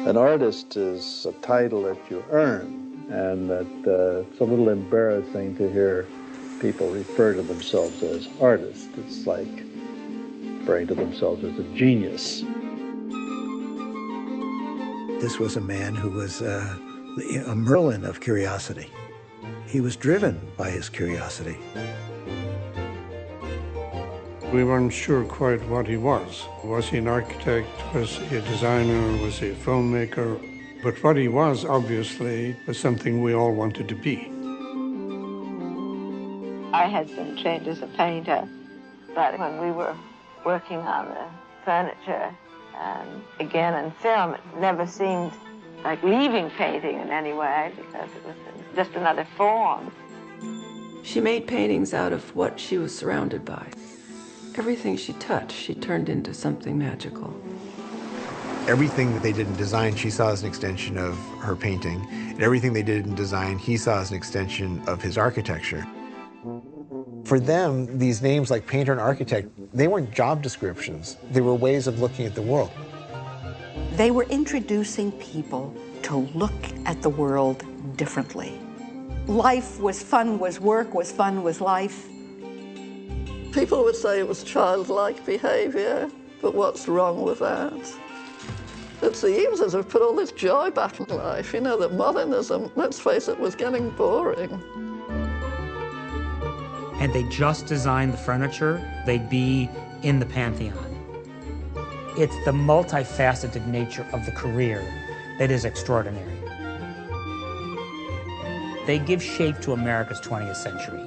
An artist is a title that you earn, and that it's a little embarrassing to hear people refer to themselves as artists. It's like referring to themselves as a genius. This was a man who was a Merlin of curiosity. He was driven by his curiosity. We weren't sure quite what he was. Was he an architect? Was he a designer? Was he a filmmaker? But what he was, obviously, was something we all wanted to be. I had been trained as a painter, but when we were working on the furniture, and again in film, it never seemed like leaving painting in any way, because it was just another form. She made paintings out of what she was surrounded by. Everything she touched, she turned into something magical. Everything that they did in design, she saw as an extension of her painting. And everything they did in design, he saw as an extension of his architecture. For them, these names like painter and architect, they weren't job descriptions. They were ways of looking at the world. They were introducing people to look at the world differently. Life was fun, was work, was fun, was life. People would say it was childlike behaviour, but what's wrong with that? It's the Eameses have put all this joy back in life. You know, that modernism, let's face it, was getting boring. And they just designed the furniture, they'd be in the pantheon. It's the multifaceted nature of the career that is extraordinary. They give shape to America's 20th century.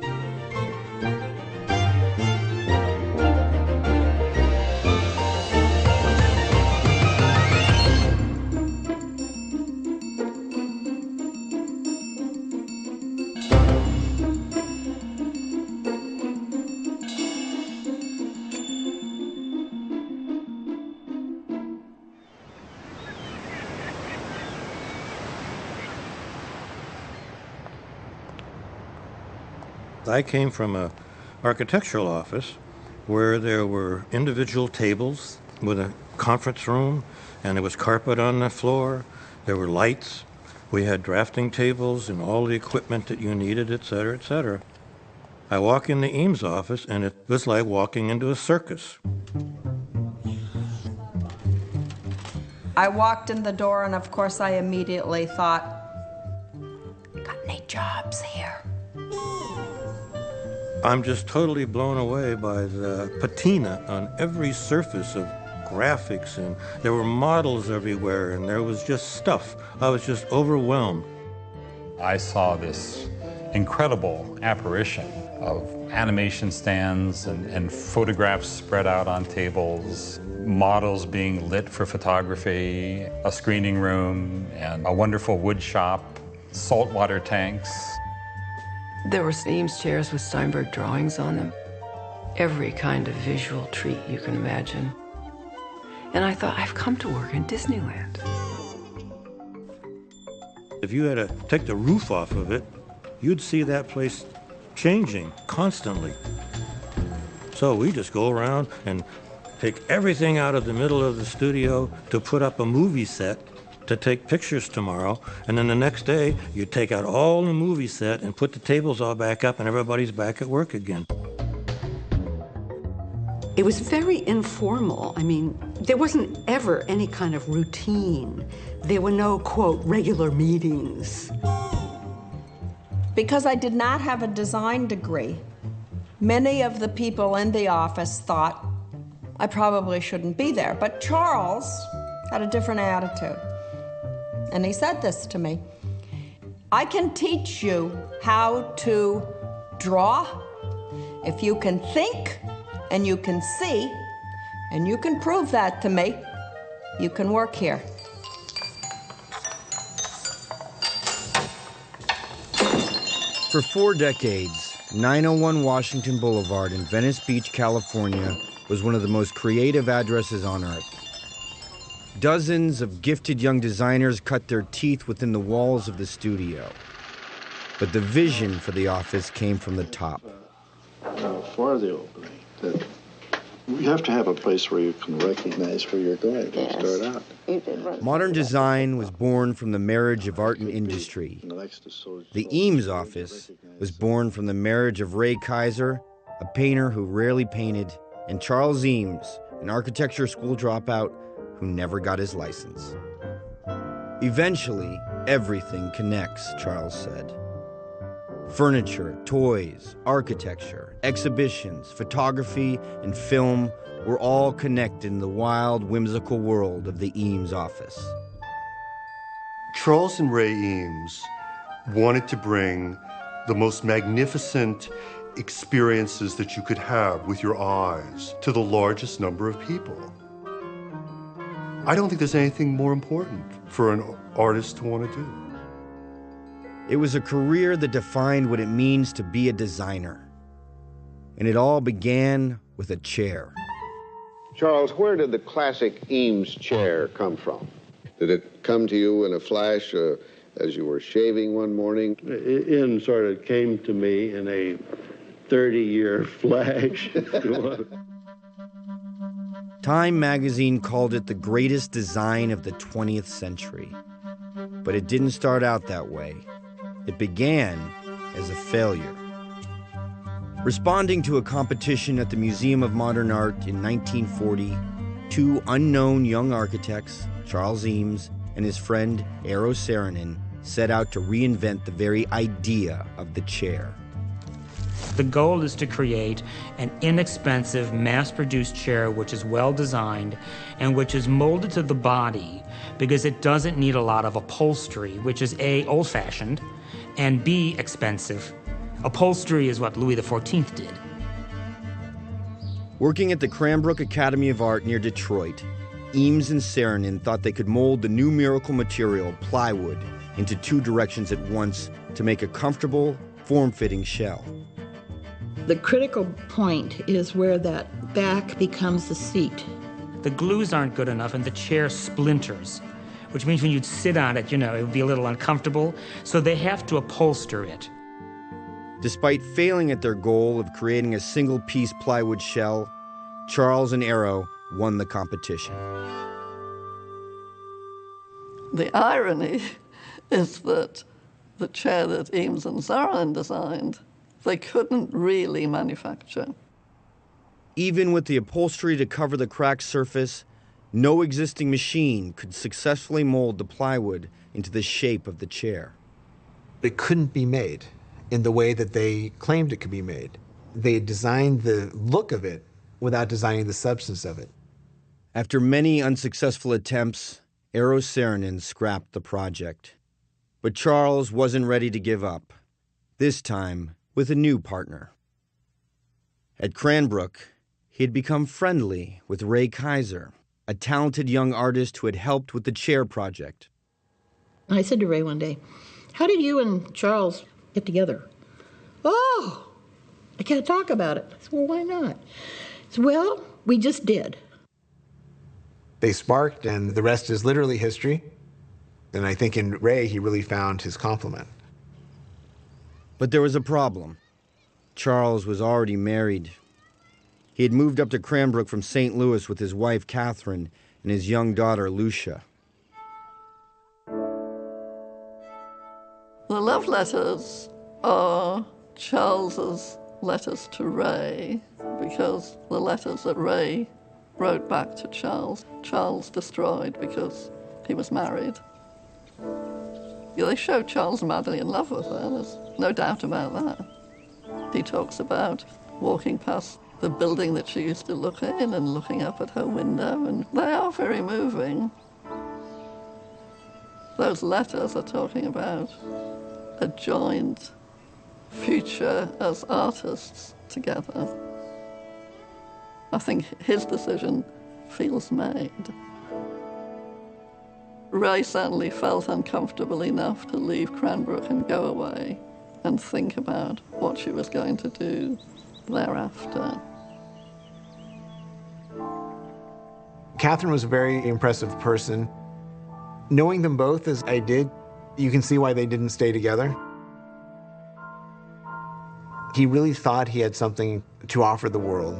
I came from an architectural office where there were individual tables with a conference room, and there was carpet on the floor, there were lights, we had drafting tables and all the equipment that you needed, et cetera, et cetera. I walk in the Eames office, and it was like walking into a circus. I walked in the door, and of course I immediately thought, got any jobs here? I'm just totally blown away by the patina on every surface of graphics, and there were models everywhere, and there was just stuff. I was just overwhelmed. I saw this incredible apparition of animation stands and photographs spread out on tables, models being lit for photography, a screening room, and a wonderful wood shop, saltwater tanks. There were Eames chairs with Steinberg drawings on them. Every kind of visual treat you can imagine. And I thought, I've come to work in Disneyland. If you had to take the roof off of it, you'd see that place changing constantly. So we just go around and take everything out of the middle of the studio to put up a movie set to take pictures tomorrow, and then the next day you take out all the movie set and put the tables all back up, and everybody's back at work again. It was very informal. I mean, there wasn't ever any kind of routine. There were no, quote, regular meetings. Because I did not have a design degree, many of the people in the office thought I probably shouldn't be there. But Charles had a different attitude. And he said this to me, I can teach you how to draw if you can think and you can see, and you can prove that to me, you can work here. For 4 decades, 901 Washington Boulevard in Venice Beach, California, was one of the most creative addresses on earth. Dozens of gifted young designers cut their teeth within the walls of the studio. But the vision for the office came from the top. For the opening, You have to have a place where you can recognize where you're going when you start out. You did. Modern design was born from the marriage of art and industry. The Eames office was born from the marriage of Ray Kaiser, a painter who rarely painted, and Charles Eames, an architecture school dropout who never got his license. Eventually, everything connects, Charles said. Furniture, toys, architecture, exhibitions, photography, and film were all connected in the wild, whimsical world of the Eames office. Charles and Ray Eames wanted to bring the most magnificent experiences that you could have with your eyes to the largest number of people. I don't think there's anything more important for an artist to want to do. It was a career that defined what it means to be a designer. And it all began with a chair. Charles, where did the classic Eames chair come from? Did it come to you in a flash as you were shaving one morning? It sort of came to me in a 30-year flash. Time magazine called it the greatest design of the 20th century. But it didn't start out that way. It began as a failure. Responding to a competition at the Museum of Modern Art in 1940, two unknown young architects, Charles Eames and his friend Eero Saarinen, set out to reinvent the very idea of the chair. The goal is to create an inexpensive, mass-produced chair which is well-designed and which is molded to the body because it doesn't need a lot of upholstery, which is A, old-fashioned, and B, expensive. Upholstery is what Louis XIV did. Working at the Cranbrook Academy of Art near Detroit, Eames and Saarinen thought they could mold the new miracle material, plywood, into two directions at once to make a comfortable, form-fitting shell. The critical point is where that back becomes the seat. The glues aren't good enough and the chair splinters, which means when you'd sit on it, it would be a little uncomfortable, so they have to upholster it. Despite failing at their goal of creating a single-piece plywood shell, Charles and Eero won the competition. The irony is that the chair that Eames and Saarinen designed, they couldn't really manufacture. Even with the upholstery to cover the cracked surface, no existing machine could successfully mold the plywood into the shape of the chair. It couldn't be made in the way that they claimed it could be made. They designed the look of it without designing the substance of it. After many unsuccessful attempts, Eero Saarinen scrapped the project. But Charles wasn't ready to give up, this time with a new partner. At Cranbrook, he had become friendly with Ray Kaiser, a talented young artist who had helped with the chair project. I said to Ray one day, "How did you and Charles get together?" "Oh, I can't talk about it." I said, "Well, why not?" He said, "Well, we just did." They sparked, and the rest is literally history. And I think in Ray, he really found his complement. But there was a problem. Charles was already married. He had moved up to Cranbrook from St. Louis with his wife, Catherine, and his young daughter, Lucia. The love letters are Charles's letters to Ray, because the letters that Ray wrote back to Charles, Charles destroyed because he was married. They show Charles madly in love with her, there's no doubt about that. He talks about walking past the building that she used to look in and looking up at her window, and they are very moving. Those letters are talking about a joint future as artists together. I think his decision feels made. Ray certainly felt uncomfortable enough to leave Cranbrook and go away and think about what she was going to do thereafter. Catherine was a very impressive person. Knowing them both as I did, you can see why they didn't stay together. He really thought he had something to offer the world.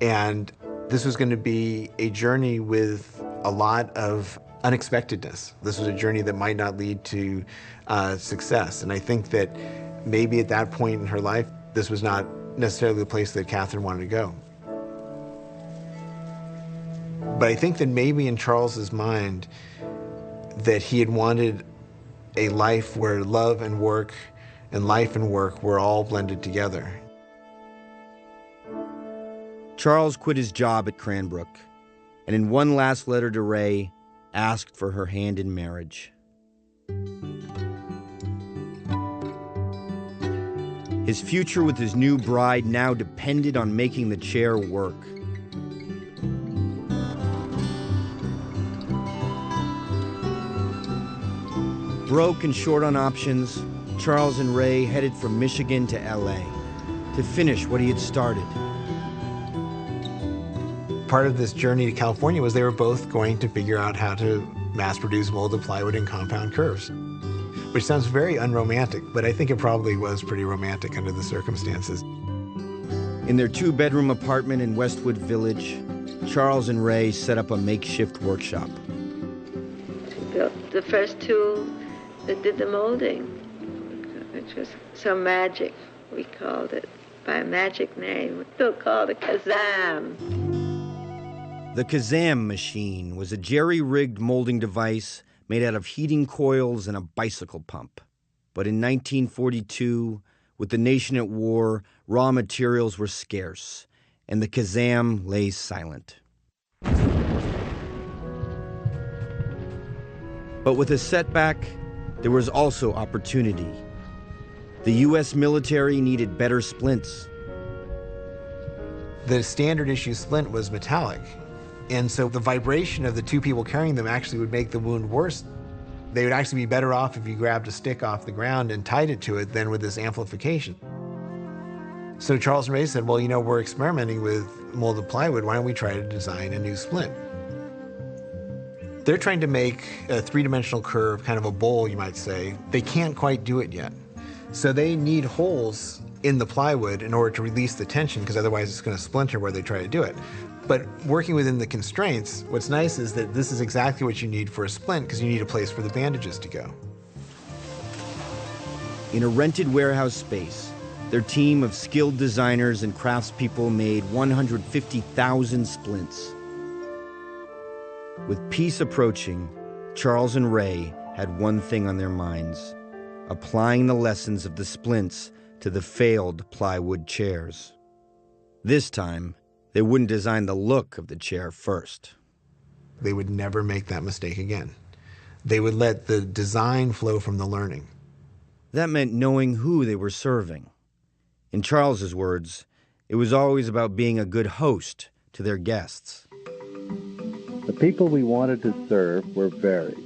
And this was going to be a journey with a lot of unexpectedness. This was a journey that might not lead to success. And I think that maybe at that point in her life, this was not necessarily the place that Catherine wanted to go. But I think that maybe in Charles's mind, that he had wanted a life where love and work and life and work were all blended together. Charles quit his job at Cranbrook, and in one last letter to Ray, asked for her hand in marriage. His future with his new bride now depended on making the chair work. Broke and short on options, Charles and Ray headed from Michigan to LA to finish what he had started. Part of this journey to California was they were both going to figure out how to mass-produce molded plywood and compound curves, which sounds very unromantic, but I think it probably was pretty romantic under the circumstances. In their two-bedroom apartment in Westwood Village, Charles and Ray set up a makeshift workshop. We built the first tool that did the molding, which was so magic. We called it by a magic name. We still called it Kazam. The Kazam machine was a jerry-rigged molding device made out of heating coils and a bicycle pump. But in 1942, with the nation at war, raw materials were scarce, and the Kazam lay silent. But with a setback, there was also opportunity. The U.S. military needed better splints. The standard issue splint was metallic, and so the vibration of the two people carrying them actually would make the wound worse. They would actually be better off if you grabbed a stick off the ground and tied it to it than with this amplification. So Charles and Ray said, well, you know, we're experimenting with molded plywood. Why don't we try to design a new splint? They're trying to make a three-dimensional curve, kind of a bowl, you might say. They can't quite do it yet. So they need holes in the plywood in order to release the tension, because otherwise it's going to splinter where they try to do it. But working within the constraints, what's nice is that this is exactly what you need for a splint, because you need a place for the bandages to go. In a rented warehouse space, their team of skilled designers and craftspeople made 150,000 splints. With peace approaching, Charles and Ray had one thing on their minds: applying the lessons of the splints to the failed plywood chairs. This time, they wouldn't design the look of the chair first. They would never make that mistake again. They would let the design flow from the learning. That meant knowing who they were serving. In Charles's words, it was always about being a good host to their guests. The people we wanted to serve were varied,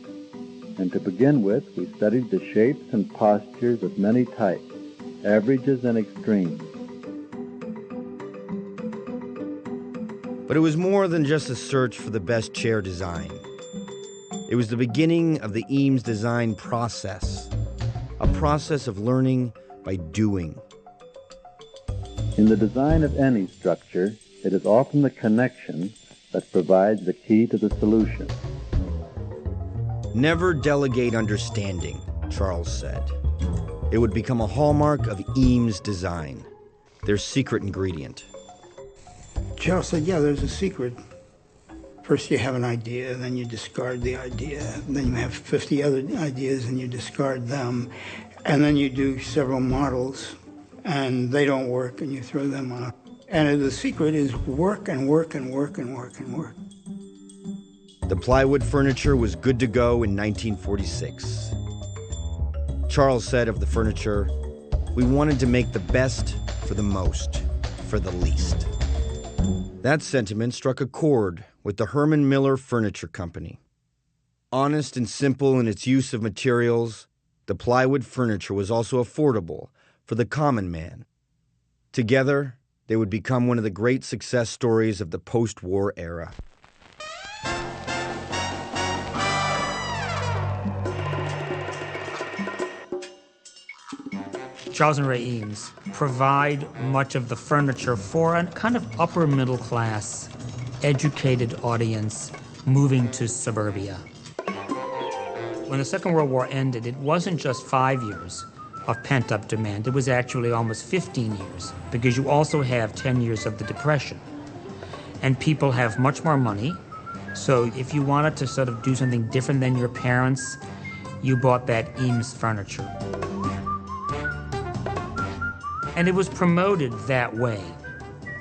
and to begin with, we studied the shapes and postures of many types, averages and extremes. But it was more than just a search for the best chair design. It was the beginning of the Eames design process, a process of learning by doing. In the design of any structure, it is often the connection that provides the key to the solution. Never delegate understanding, Charles said. It would become a hallmark of Eames design, their secret ingredient. Charles said, yeah, there's a secret. First you have an idea, then you discard the idea, then you have 50 other ideas and you discard them, and then you do several models and they don't work and you throw them out. And the secret is work and work and work and work and work. The plywood furniture was good to go in 1946. Charles said of the furniture, "We wanted to make the best for the most, for the least." That sentiment struck a chord with the Herman Miller Furniture Company. Honest and simple in its use of materials, the plywood furniture was also affordable for the common man. Together, they would become one of the great success stories of the post-war era. Charles and Ray Eames provide much of the furniture for a kind of upper middle class, educated audience moving to suburbia. When the Second World War ended, it wasn't just 5 years of pent-up demand. It was actually almost 15 years, because you also have 10 years of the Depression. And people have much more money, so if you wanted to sort of do something different than your parents, you bought that Eames furniture. And it was promoted that way.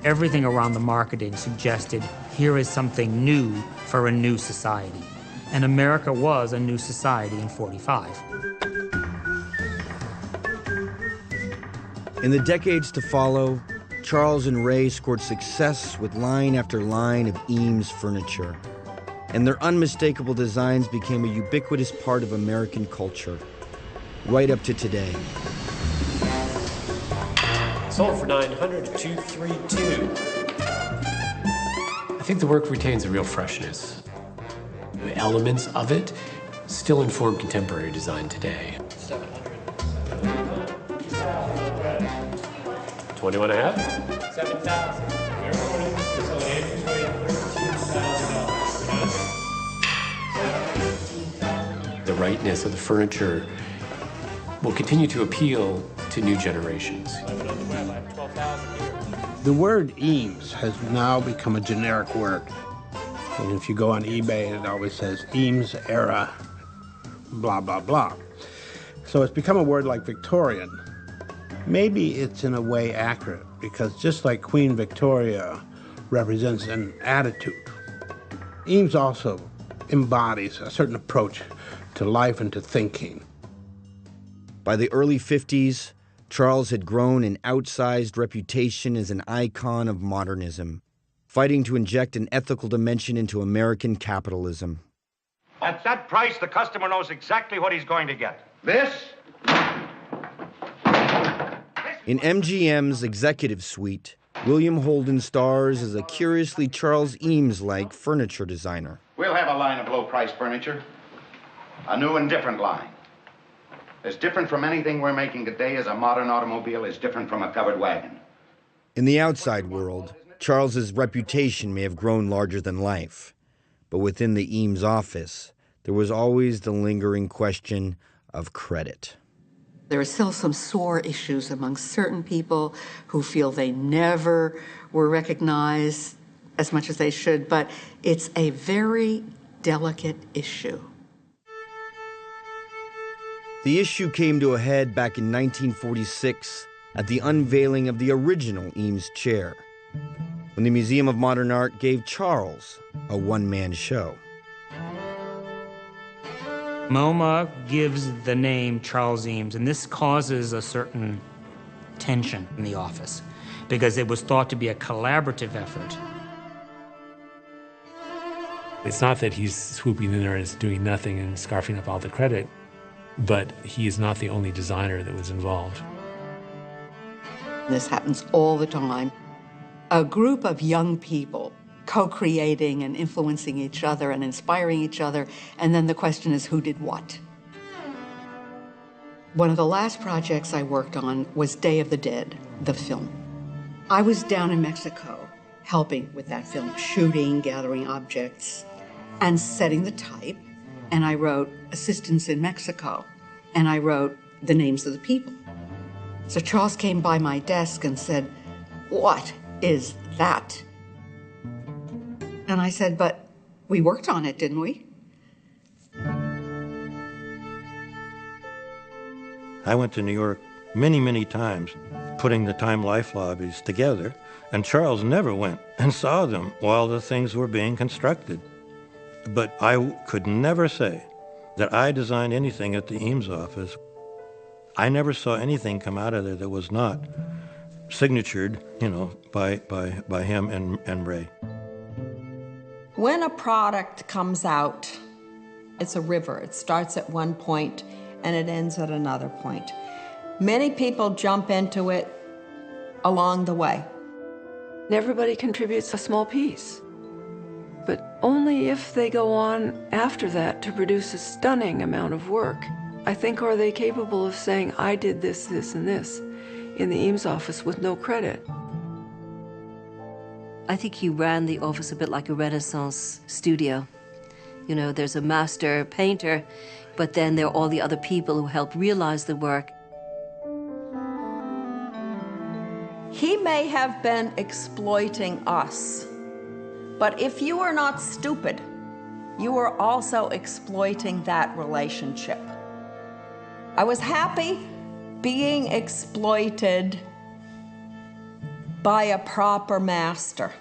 Everything around the marketing suggested, here is something new for a new society. And America was a new society in '45. In the decades to follow, Charles and Ray scored success with line after line of Eames furniture. And their unmistakable designs became a ubiquitous part of American culture, right up to today. Sold for $900 to $232. I think the work retains a real freshness. The elements of it still inform contemporary design today. 21 and a half? 7,000. The rightness of the furniture will continue to appeal to new generations. The word Eames has now become a generic word. And if you go on eBay, it always says Eames era, blah, blah, blah. So it's become a word like Victorian. Maybe it's in a way accurate, because just like Queen Victoria represents an attitude, Eames also embodies a certain approach to life and to thinking. By the early 50s, Charles had grown an outsized reputation as an icon of modernism, fighting to inject an ethical dimension into American capitalism. At that price, the customer knows exactly what he's going to get. This? In MGM's executive suite, William Holden stars as a curiously Charles Eames-like furniture designer. We'll have a line of low-priced furniture. A new and different line. As different from anything we're making today as a modern automobile is different from a covered wagon. In the outside world, Charles's reputation may have grown larger than life. But within the Eames office, there was always the lingering question of credit. There are still some sore issues among certain people who feel they never were recognized as much as they should, but it's a very delicate issue. The issue came to a head back in 1946 at the unveiling of the original Eames chair, when the Museum of Modern Art gave Charles a one-man show. MoMA gives the name Charles Eames, and this causes a certain tension in the office because it was thought to be a collaborative effort. It's not that he's swooping in there and is doing nothing and scarfing up all the credit, but he is not the only designer that was involved. This happens all the time. A group of young people co-creating and influencing each other and inspiring each other, and then the question is who did what. One of the last projects I worked on was Day of the Dead, the film. I was down in Mexico helping with that film, shooting, gathering objects, and setting the type, and I wrote assistance in Mexico, and I wrote the names of the people. So Charles came by my desk and said, "What is that?" And I said, "But we worked on it, didn't we?" I went to New York many, many times, putting the Time Life lobbies together, and Charles never went and saw them while the things were being constructed. But I could never say that I designed anything at the Eames office. I never saw anything come out of there that was not signatured, by him and Ray. When a product comes out, it's a river. It starts at one point and it ends at another point. Many people jump into it along the way. Everybody contributes a small piece, but only if they go on after that to produce a stunning amount of work. I think, are they capable of saying, I did this, this, and this in the Eames office with no credit? I think he ran the office a bit like a Renaissance studio. You know, there's a master painter, but then there are all the other people who help realize the work. He may have been exploiting us, but if you are not stupid, you are also exploiting that relationship. I was happy being exploited by a proper master.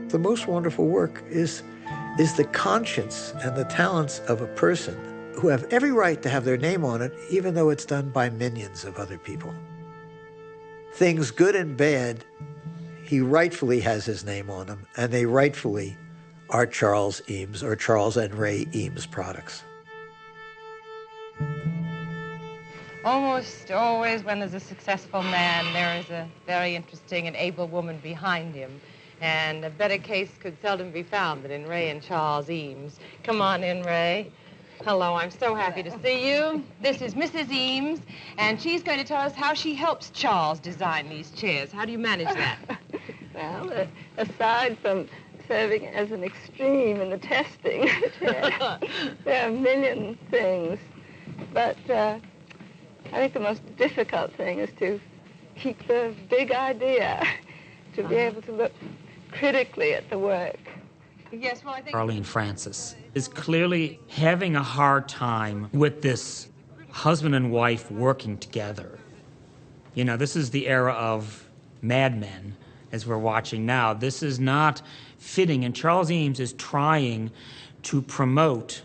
The most wonderful work is the conscience and the talents of a person who have every right to have their name on it, even though it's done by minions of other people. Things good and bad, he rightfully has his name on them, and they rightfully are Charles Eames or Charles and Ray Eames products. Almost always when there's a successful man, there is a very interesting and able woman behind him. And a better case could seldom be found than in Ray and Charles Eames. Come on in, Ray. Hello, I'm so happy to see you. This is Mrs. Eames, and she's going to tell us how she helps Charles design these chairs. How do you manage that? Well, aside from serving as an extreme in the testing of the chair, there are a million things. But I think the most difficult thing is to keep the big idea, to be able to look critically at the work. Yes, well, I think Arlene Francis is clearly having a hard time with this husband and wife working together. You know, this is the era of Mad Men, as we're watching now. This is not fitting, and Charles Eames is trying to promote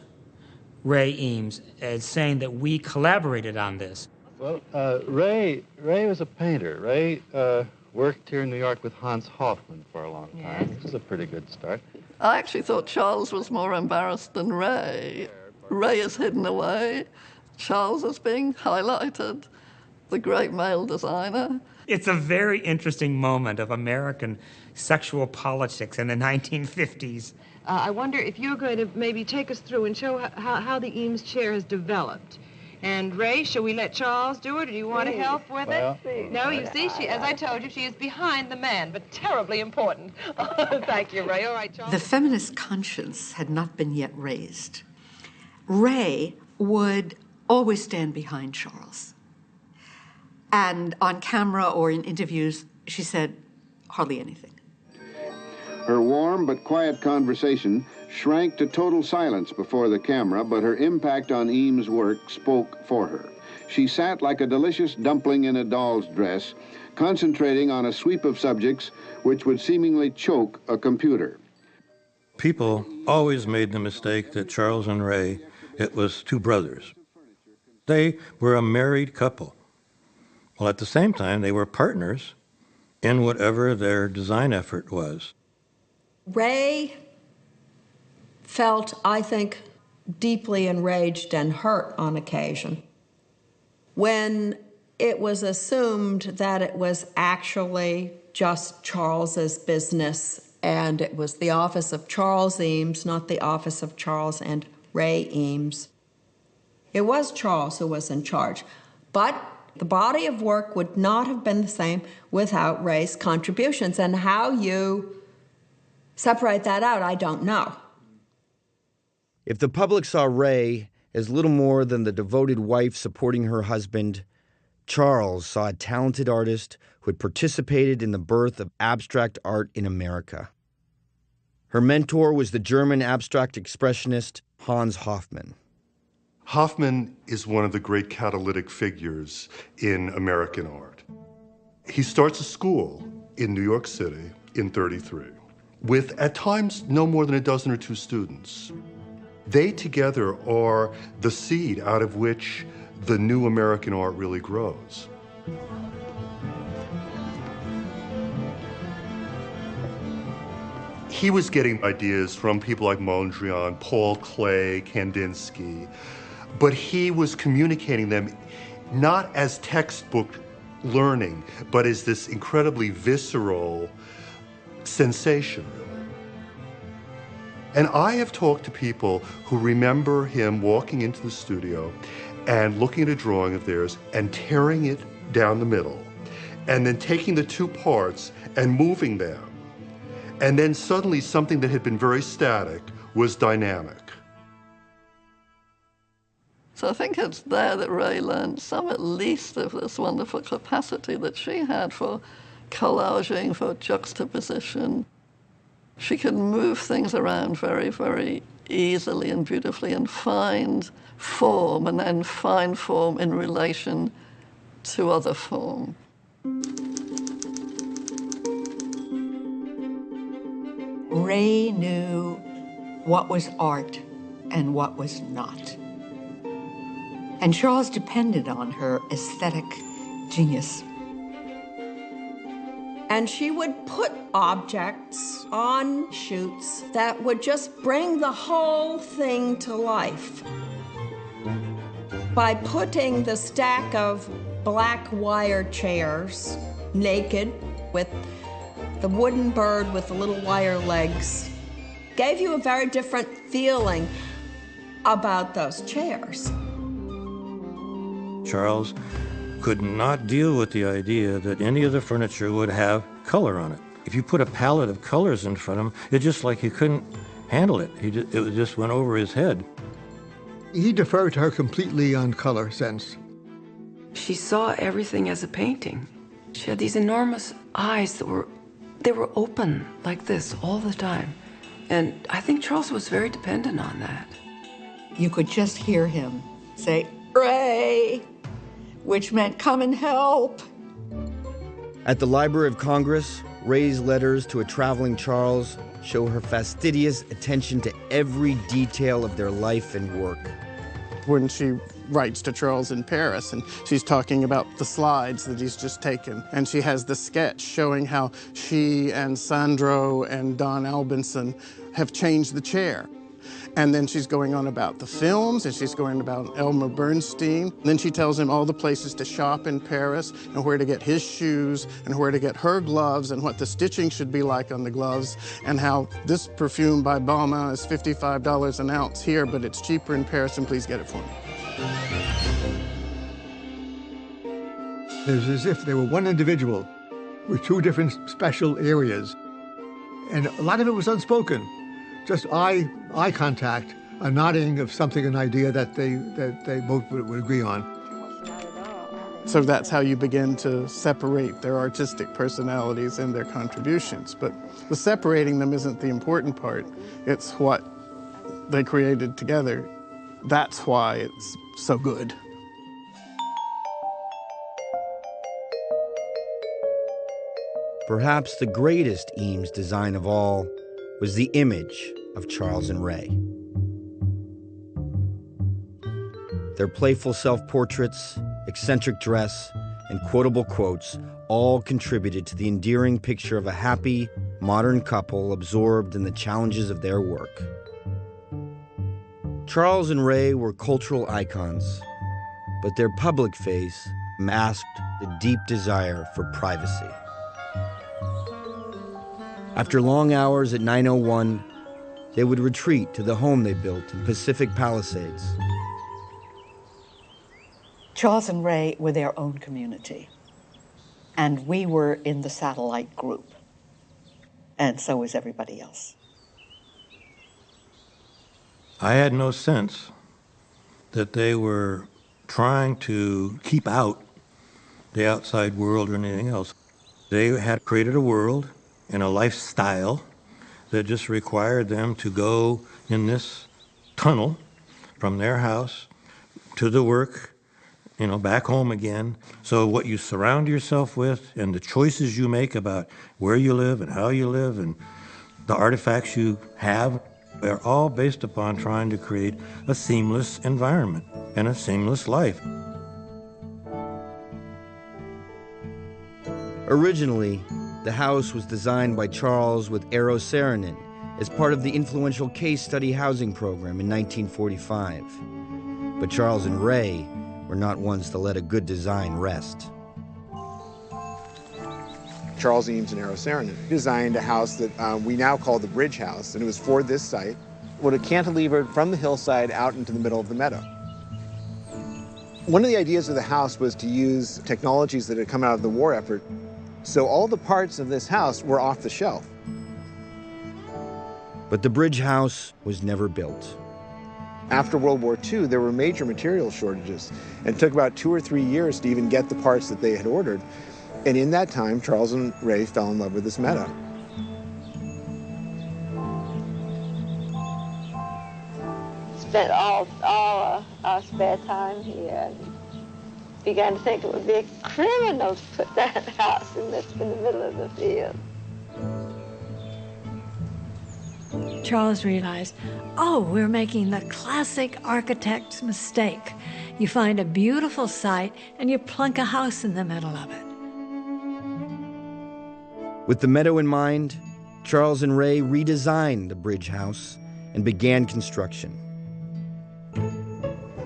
Ray Eames as saying that we collaborated on this. Well, Ray was a painter. Ray worked here in New York with Hans Hofmann for a long time, which is a pretty good start. I actually thought Charles was more embarrassed than Ray. Ray is hidden away. Charles is being highlighted, the great male designer. It's a very interesting moment of American sexual politics in the 1950s. I wonder if you're going to maybe take us through and show how the Eames chair has developed. And Ray, shall we let Charles do it, or do you want to help with it? No, you see, as I told you, she is behind the man, but terribly important. Thank you, Ray. All right, Charles. The feminist conscience had not been yet raised. Ray would always stand behind Charles. And on camera or in interviews, she said hardly anything. Her warm but quiet conversation shrank to total silence before the camera, but her impact on Eames' work spoke for her. She sat like a delicious dumpling in a doll's dress, concentrating on a sweep of subjects which would seemingly choke a computer. People always made the mistake that Charles and Ray, it was two brothers. They were a married couple. Well, at the same time, they were partners in whatever their design effort was. Ray felt, I think, deeply enraged and hurt on occasion when it was assumed that it was actually just Charles's business and it was the office of Charles Eames, not the office of Charles and Ray Eames. It was Charles who was in charge, but the body of work would not have been the same without Ray's contributions, and how you separate that out, I don't know. If the public saw Ray as little more than the devoted wife supporting her husband, Charles saw a talented artist who had participated in the birth of abstract art in America. Her mentor was the German abstract expressionist Hans Hofmann. Hofmann is one of the great catalytic figures in American art. He starts a school in New York City in '33 with, at times, no more than a dozen or two students. They together are the seed out of which the new American art really grows. He was getting ideas from people like Mondrian, Paul Klee, Kandinsky, but he was communicating them not as textbook learning, but as this incredibly visceral sensation. And I have talked to people who remember him walking into the studio and looking at a drawing of theirs and tearing it down the middle, and then taking the two parts and moving them. And then suddenly something that had been very static was dynamic. So I think it's there that Ray learned some at least of this wonderful capacity that she had for collaging, for juxtaposition. She could move things around very, very easily and beautifully and find form, and then find form in relation to other form. Ray knew what was art and what was not. And Charles depended on her aesthetic genius. And she would put objects on shoots that would just bring the whole thing to life. By putting the stack of black wire chairs, naked, with the wooden bird with the little wire legs, gave you a very different feeling about those chairs. Charles could not deal with the idea that any of the furniture would have color on it. If you put a palette of colors in front of him, it's just like he couldn't handle it. It just went over his head. He deferred to her completely on color sense. She saw everything as a painting. She had these enormous eyes that were open like this all the time. And I think Charles was very dependent on that. You could just hear him say, "Ray," which meant come and help. At the Library of Congress, Ray's letters to a traveling Charles show her fastidious attention to every detail of their life and work. When she writes to Charles in Paris, and she's talking about the slides that he's just taken, and she has the sketch showing how she and Sandro and Don Albinson have changed the chair. And then she's going on about the films, and she's going about Elmer Bernstein. Then she tells him all the places to shop in Paris, and where to get his shoes, and where to get her gloves, and what the stitching should be like on the gloves, and how this perfume by Balmain is $55 an ounce here, but it's cheaper in Paris, and please get it for me. It's as if they were one individual with two different special areas. And a lot of it was unspoken. Just eye contact, a nodding of something, an idea that they both would agree on. So that's how you begin to separate their artistic personalities and their contributions. But the separating them isn't the important part. It's what they created together. That's why it's so good. Perhaps the greatest Eames design of all was the image of Charles and Ray. Their playful self-portraits, eccentric dress, and quotable quotes all contributed to the endearing picture of a happy, modern couple absorbed in the challenges of their work. Charles and Ray were cultural icons, but their public face masked the deep desire for privacy. After long hours at 901, they would retreat to the home they built in Pacific Palisades. Charles and Ray were their own community, and we were in the satellite group, and so was everybody else. I had no sense that they were trying to keep out the outside world or anything else. They had created a world and a lifestyle that just required them to go in this tunnel from their house to the work, back home again. So what you surround yourself with and the choices you make about where you live and how you live and the artifacts you have are all based upon trying to create a seamless environment and a seamless life. Originally, the house was designed by Charles with Eero Saarinen as part of the influential case study housing program in 1945. But Charles and Ray were not ones to let a good design rest. Charles Eames and Eero Saarinen designed a house that we now call the Bridge House, and it was for this site. It would have cantilevered from the hillside out into the middle of the meadow. One of the ideas of the house was to use technologies that had come out of the war effort, so all the parts of this house were off the shelf. But the Bridge House was never built. After World War II, there were major material shortages, and it took about 2 or 3 years to even get the parts that they had ordered. And in that time, Charles and Ray fell in love with this meadow. Spent all our spare time here and began to think it would be criminal to put that house in the middle of the field. Charles realized, oh, we're making the classic architect's mistake. You find a beautiful site and you plunk a house in the middle of it. With the meadow in mind, Charles and Ray redesigned the Bridge House and began construction.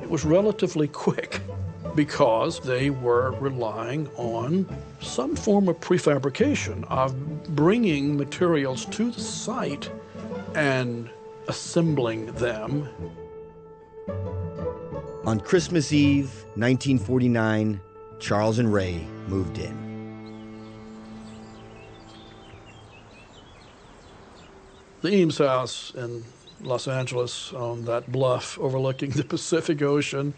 It was relatively quick because they were relying on some form of prefabrication, of bringing materials to the site and assembling them. On Christmas Eve, 1949, Charles and Ray moved in. The Eames house in Los Angeles on that bluff overlooking the Pacific Ocean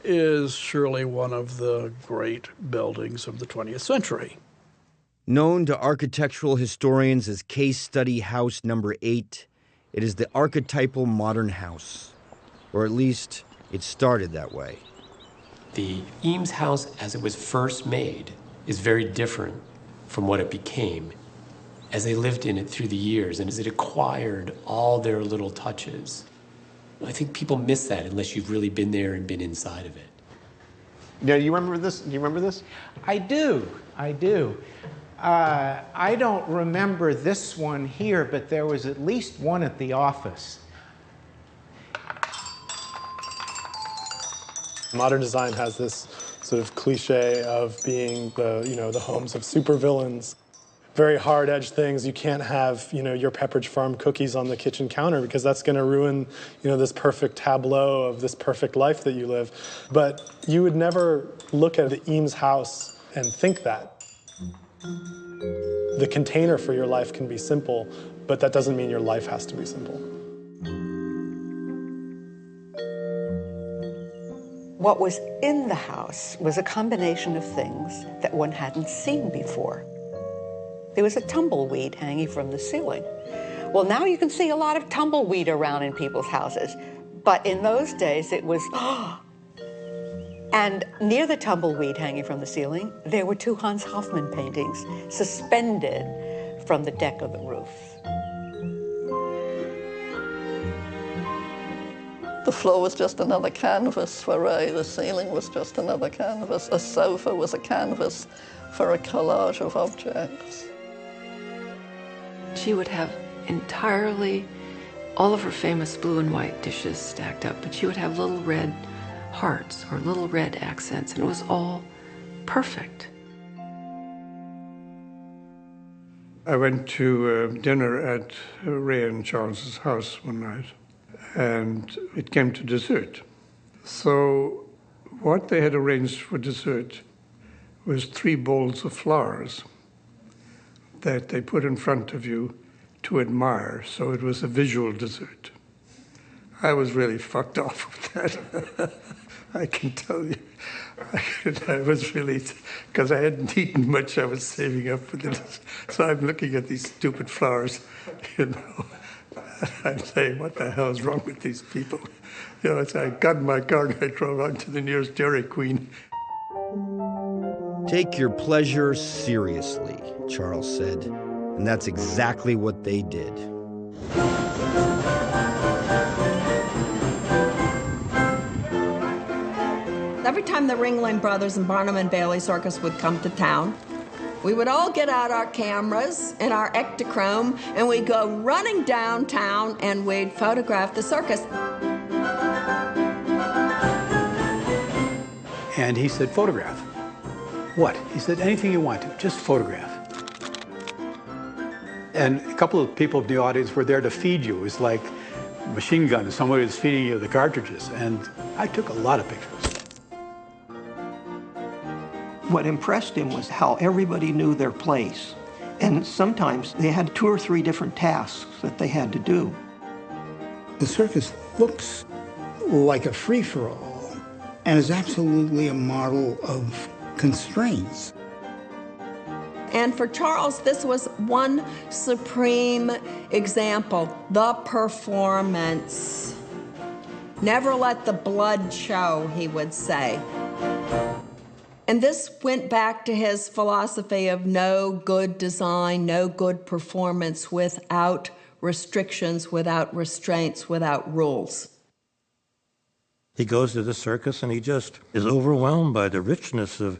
is surely one of the great buildings of the 20th century. Known to architectural historians as Case Study House Number 8, it is the archetypal modern house, or at least it started that way. The Eames house, as it was first made, is very different from what it became as they lived in it through the years and as it acquired all their little touches. I think people miss that unless you've really been there and been inside of it. Now, do you remember this? Do you remember this? I do. I don't remember this one here, but there was at least one at the office. Modern design has this sort of cliche of being the homes of supervillains. Very hard-edged things. You can't have, your Pepperidge Farm cookies on the kitchen counter because that's going to ruin, this perfect tableau of this perfect life that you live. But you would never look at the Eames house and think that. The container for your life can be simple, but that doesn't mean your life has to be simple. What was in the house was a combination of things that one hadn't seen before. There was a tumbleweed hanging from the ceiling. Well, now you can see a lot of tumbleweed around in people's houses, but in those days it was, and near the tumbleweed hanging from the ceiling, there were 2 Hans Hofmann paintings suspended from the deck of the roof. The floor was just another canvas for Ray. The ceiling was just another canvas. A sofa was a canvas for a collage of objects. She would have entirely all of her famous blue and white dishes stacked up, but she would have little red hearts or little red accents, and it was all perfect. I went to dinner at Ray and Charles's house one night, and it came to dessert. So what they had arranged for dessert was 3 bowls of flowers that they put in front of you to admire. So it was a visual dessert. I was really fucked off with that. I can tell you. I was really, because I hadn't eaten much, I was saving up for this. So I'm looking at these stupid flowers, I'm saying, what the hell is wrong with these people? So I got in my car and I drove out to the nearest Dairy Queen. Take your pleasure seriously, Charles said, and that's exactly what they did. Every time the Ringling Brothers and Barnum and Bailey Circus would come to town, we would all get out our cameras and our Ektachrome, and we'd go running downtown and we'd photograph the circus. And he said, photograph. What? He said, anything you want to, just photograph. And a couple of people in the audience were there to feed you. It was like a machine gun. Somebody was feeding you the cartridges. And I took a lot of pictures. What impressed him was how everybody knew their place. And sometimes they had 2 or 3 different tasks that they had to do. The circus looks like a free-for-all and is absolutely a model of constraints. And for Charles, this was one supreme example, the performance. Never let the blood show, he would say. And this went back to his philosophy of no good design, no good performance without restrictions, without restraints, without rules. He goes to the circus and he just is overwhelmed by the richness of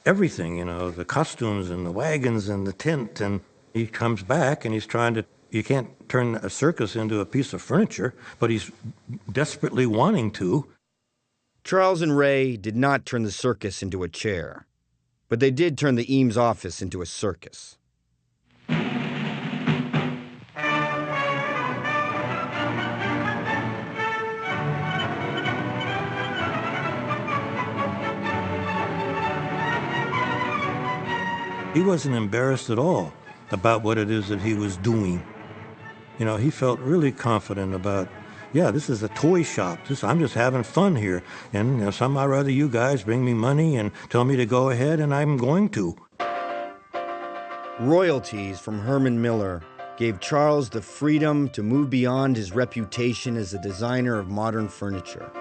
everything, you know, the costumes and the wagons and the tent. And he comes back and he's trying to, you can't turn a circus into a piece of furniture, but he's desperately wanting to. Charles and Ray did not turn the circus into a chair, but they did turn the Eames office into a circus. He wasn't embarrassed at all about what it is that he was doing. You know, he felt really confident about, yeah, this is a toy shop. I'm just having fun here. And you know, somehow or other you guys bring me money and tell me to go ahead, and I'm going to. Royalties from Herman Miller gave Charles the freedom to move beyond his reputation as a designer of modern furniture.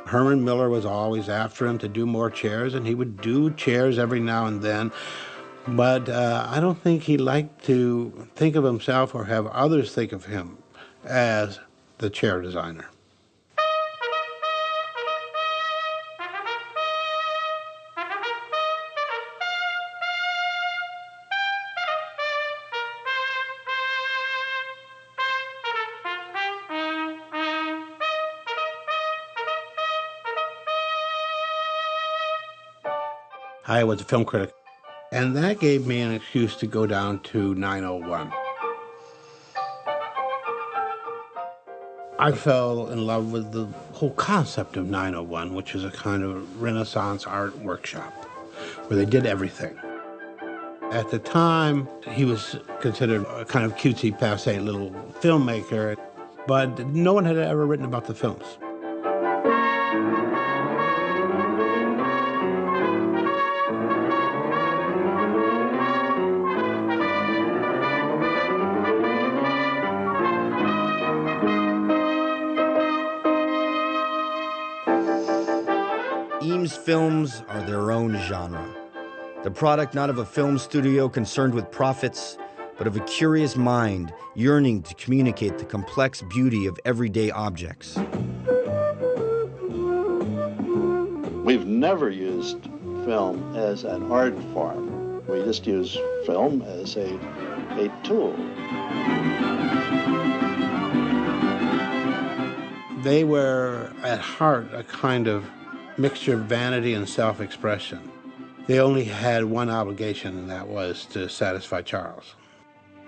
Herman Miller was always after him to do more chairs, and he would do chairs every now and then. But I don't think he liked to think of himself or have others think of him as the chair designer. I was a film critic, and that gave me an excuse to go down to 901. I fell in love with the whole concept of 901, which is a kind of Renaissance art workshop where they did everything. At the time, he was considered a kind of cutesy, passe little filmmaker, but no one had ever written about the films. Eames films are their own genre. The product not of a film studio concerned with profits, but of a curious mind yearning to communicate the complex beauty of everyday objects. We've never used film as an art form. We just use film as a tool. They were, at heart, a kind of mixture of vanity and self-expression. They only had one obligation, and that was to satisfy Charles.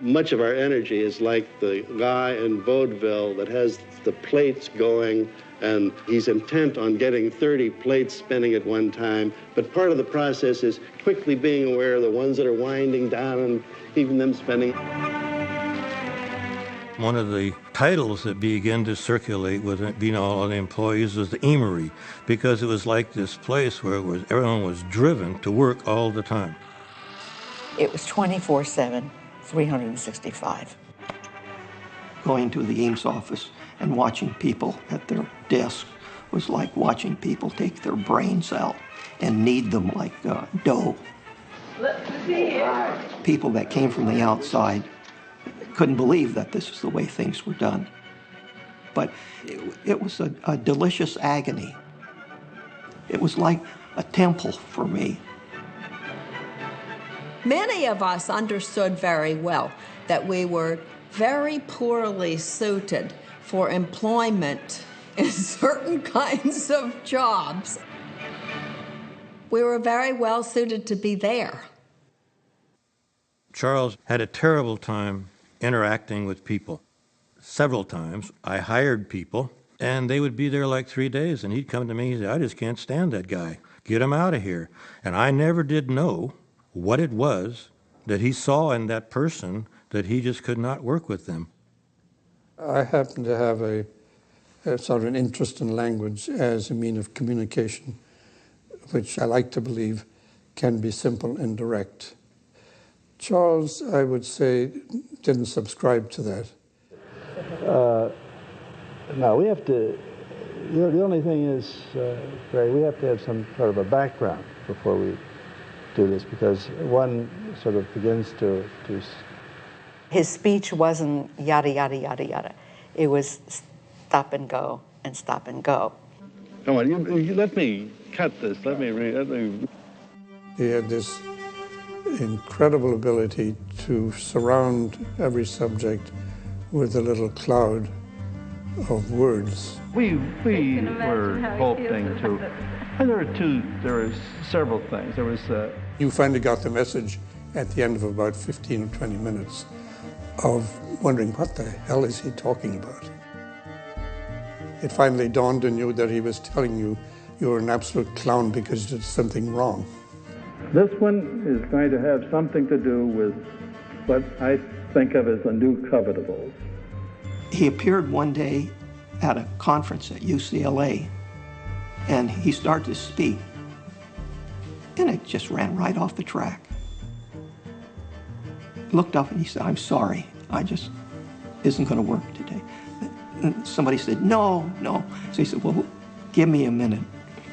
Much of our energy is like the guy in vaudeville that has the plates going, and he's intent on getting 30 plates spinning at one time, but part of the process is quickly being aware of the ones that are winding down and keeping them spinning. One of the titles that began to circulate with all the employees was the Eamery, because it was like this place where everyone was driven to work all the time. It was 24/7, 365. Going to the Eames office and watching people at their desks was like watching people take their brains out and knead them like dough. Let's see here. People that came from the outside couldn't believe that this was the way things were done. But it was a delicious agony. It was like a temple for me. Many of us understood very well that we were very poorly suited for employment in certain kinds of jobs. We were very well suited to be there. Charles had a terrible time interacting with people. Several times I hired people, and they would be there like 3 days, and he'd come to me and say, I just can't stand that guy. Get him out of here. And I never did know what it was that he saw in that person that he just could not work with them. I happen to have a sort of an interest in language as a mean of communication, which I like to believe can be simple and direct. Charles, I would say, didn't subscribe to that. No, we have to, the only thing is, Ray, we have to have some sort of a background before we do this, because one sort of begins to... His speech wasn't yada, yada, yada, yada. It was stop and go and stop and go. Come on, you let me cut this. Let me... He had this incredible ability to surround every subject with a little cloud of words. We were hoping to... There were several things. There was... You finally got the message at the end of about 15 or 20 minutes of wondering, what the hell is he talking about? It finally dawned on you that he was telling you you were an absolute clown because you did something wrong. This one is going to have something to do with what I think of as the new covetables. He appeared one day at a conference at UCLA, and he started to speak, and it just ran right off the track. Looked up and he said, I'm sorry, I just isn't going to work today. And somebody said, no. So he said, well, give me a minute.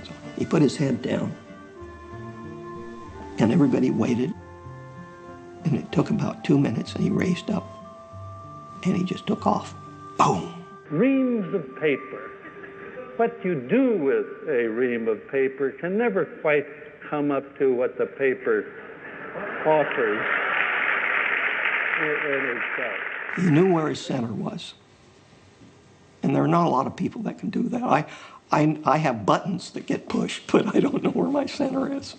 So he put his head down, and everybody waited. And it took about 2 minutes, and he raised up, and he just took off. Boom. Reams of paper. What you do with a ream of paper can never quite come up to what the paper offers in itself. He knew where his center was. And there are not a lot of people that can do that. I have buttons that get pushed, but I don't know where my center is.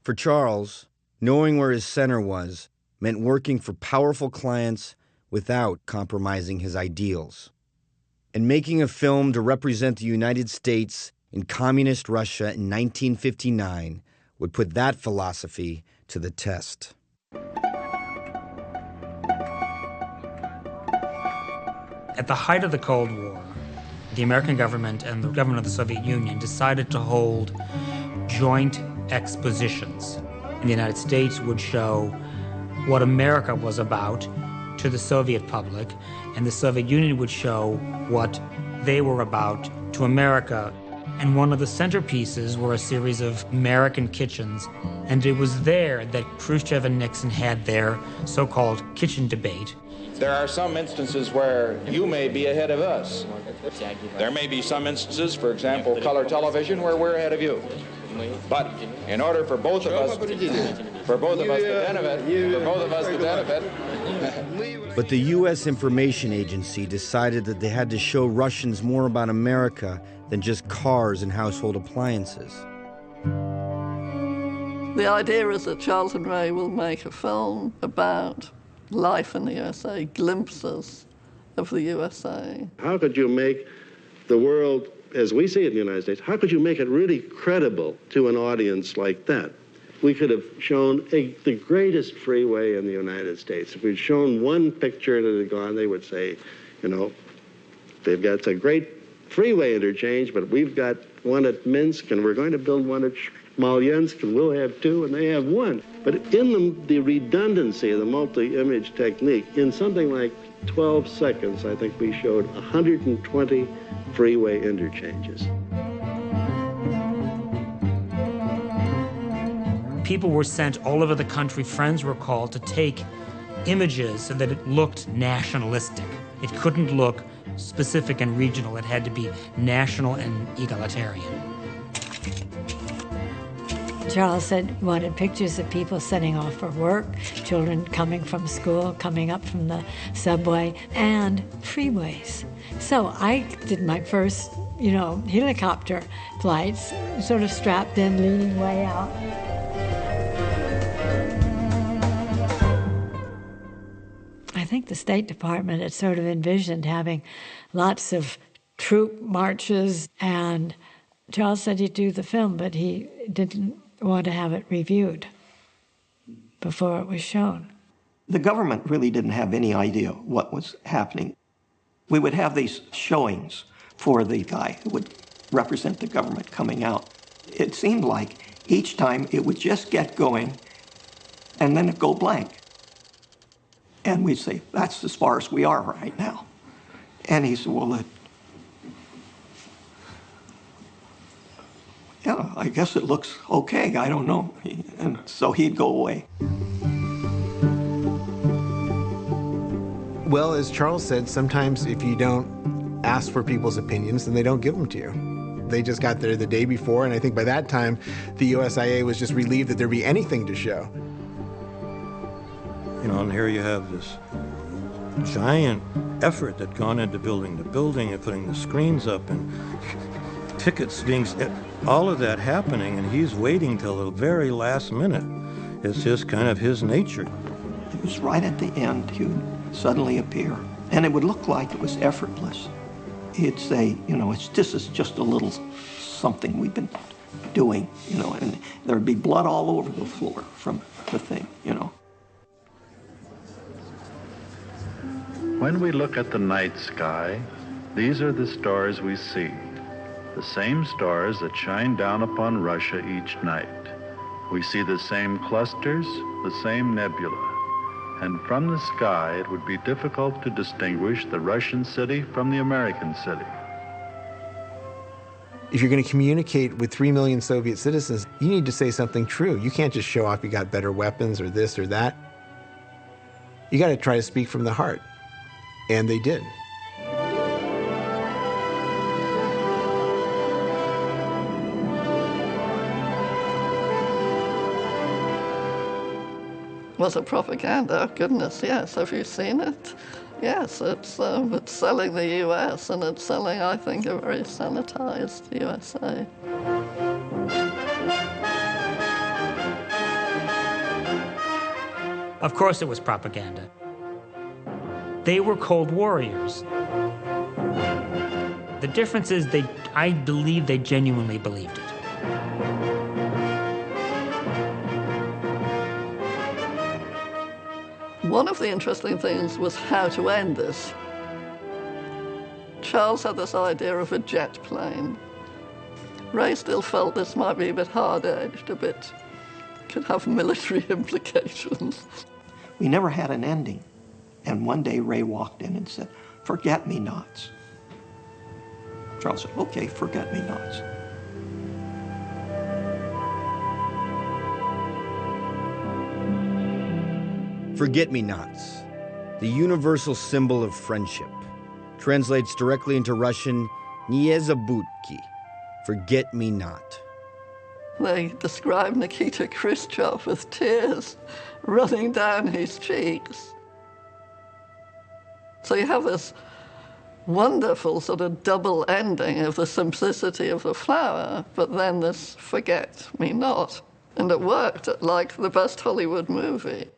For Charles, knowing where his center was meant working for powerful clients without compromising his ideals. And making a film to represent the United States in communist Russia in 1959 would put that philosophy to the test. At the height of the Cold War, the American government and the government of the Soviet Union decided to hold joint expositions. And the United States would show what America was about to the Soviet public, and the Soviet Union would show what they were about to America. And one of the centerpieces were a series of American kitchens, and it was there that Khrushchev and Nixon had their so-called kitchen debate. There are some instances where you may be ahead of us. There may be some instances, for example, color television, where we're ahead of you. But in order for both of us to benefit, But the U.S. Information Agency decided that they had to show Russians more about America than just cars and household appliances. The idea is that Charles and Ray will make a film about life in the USA, glimpses of the USA. How could you make the world, as we see it in the United States, how could you make it really credible to an audience like that? We could have shown the greatest freeway in the United States. If we'd shown one picture that had gone, they would say, you know, they've got a great freeway interchange, but we've got one at Minsk, and we're going to build one at Smolensk, and we'll have two, and they have one. But in the redundancy of the multi-image technique, in something like 12 seconds, I think we showed 120 freeway interchanges. People were sent all over the country, friends were called to take images so that it looked nationalistic. It couldn't look specific and regional, it had to be national and egalitarian. Charles said he wanted pictures of people setting off for work, children coming from school, coming up from the subway, and freeways. So I did my first, helicopter flights, sort of strapped in, leaning way out. think the State Department had sort of envisioned having lots of troop marches, and Charles said he'd do the film, but he didn't want to have it reviewed before it was shown. The government really didn't have any idea what was happening. We would have these showings for the guy who would represent the government coming out. It seemed like each time it would just get going and then it'd go blank. And we'd say, that's as far as we are right now. And he said, well, yeah, I guess it looks okay, I don't know. And so he'd go away. Well, as Charles said, sometimes if you don't ask for people's opinions, then they don't give them to you. They just got there the day before, and I think by that time, the USIA was just relieved that there'd be anything to show. You know, and here you have this giant effort that gone into building the building and putting the screens up and tickets being, all of that happening, and he's waiting till the very last minute. It's just kind of his nature. It was right at the end he would suddenly appear, and it would look like it was effortless. He'd say, you know, this is just a little something we've been doing, you know, and there'd be blood all over the floor from the thing, you know. When we look at the night sky, these are the stars we see, the same stars that shine down upon Russia each night. We see the same clusters, the same nebula. And from the sky, it would be difficult to distinguish the Russian city from the American city. If you're going to communicate with 3 million Soviet citizens, you need to say something true. You can't just show off you got better weapons or this or that. You got to try to speak from the heart. And they did. Was it propaganda? Goodness, yes. Have you seen it? Yes, it's selling the US, and it's selling, I think, a very sanitized USA. Of course it was propaganda. They were Cold Warriors. The difference is I believe they genuinely believed it. One of the interesting things was how to end this. Charles had this idea of a jet plane. Ray still felt this might be a bit hard-edged, could have military implications. We never had an ending. And one day Ray walked in and said, "Forget-me-nots." Charles said, "Okay, forget-me-nots." Forget-me-nots, the universal symbol of friendship, translates directly into Russian, "Nie zabudki," forget-me-not. They describe Nikita Khrushchev with tears running down his cheeks. So you have this wonderful sort of double ending of the simplicity of the flower, but then this forget-me-not. And it worked like the best Hollywood movie.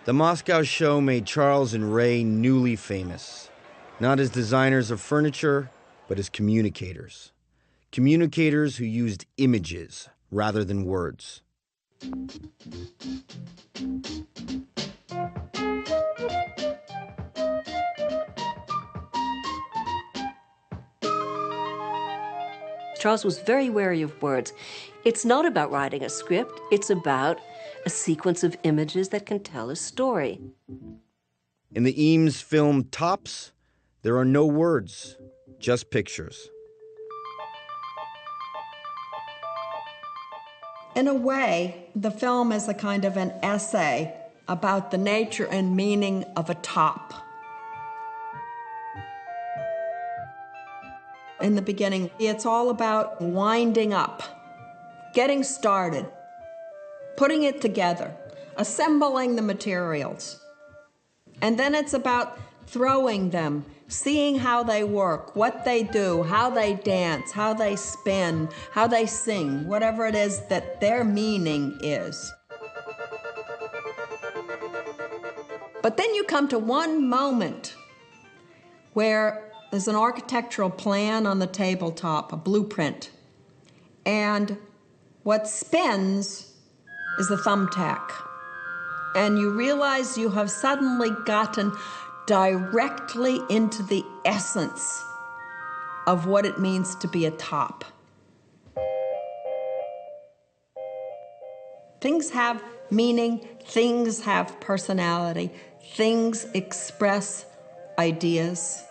The Moscow show made Charles and Ray newly famous, not as designers of furniture, but as communicators. Communicators who used images rather than words. Charles was very wary of words. It's not about writing a script, it's about a sequence of images that can tell a story. In the Eames film Tops, there are no words, just pictures. In a way, the film is a kind of an essay about the nature and meaning of a top. In the beginning, it's all about winding up, getting started, putting it together, assembling the materials. And then it's about throwing them, seeing how they work, what they do, how they dance, how they spin, how they sing, whatever it is that their meaning is. But then you come to one moment where there's an architectural plan on the tabletop, a blueprint, and what spins is the thumbtack. And you realize you have suddenly gotten directly into the essence of what it means to be a top. Things have meaning, things have personality, things express ideas.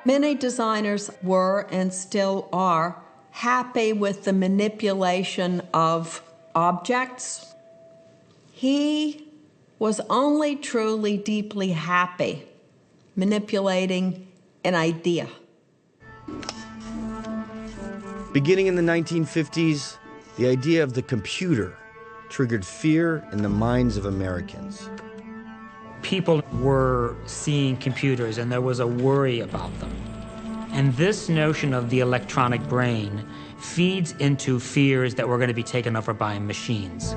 Many designers were and still are happy with the manipulation of objects. He was only truly deeply happy manipulating an idea. Beginning in the 1950s, the idea of the computer triggered fear in the minds of Americans. People were seeing computers and there was a worry about them. And this notion of the electronic brain feeds into fears that we're going to be taken over by machines.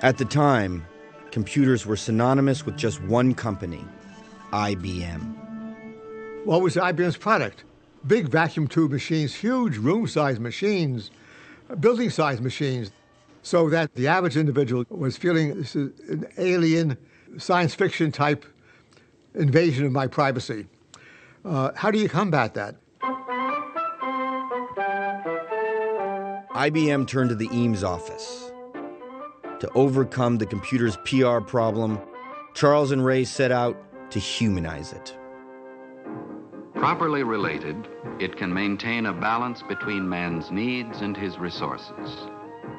At the time, computers were synonymous with just one company, IBM. What was IBM's product? Big vacuum tube machines, huge room-sized machines, building-sized machines, so that the average individual was feeling this is an alien, science fiction type invasion of my privacy. How do you combat that? IBM turned to the Eames office. To overcome the computer's PR problem, Charles and Ray set out to humanize it. Properly related, it can maintain a balance between man's needs and his resources.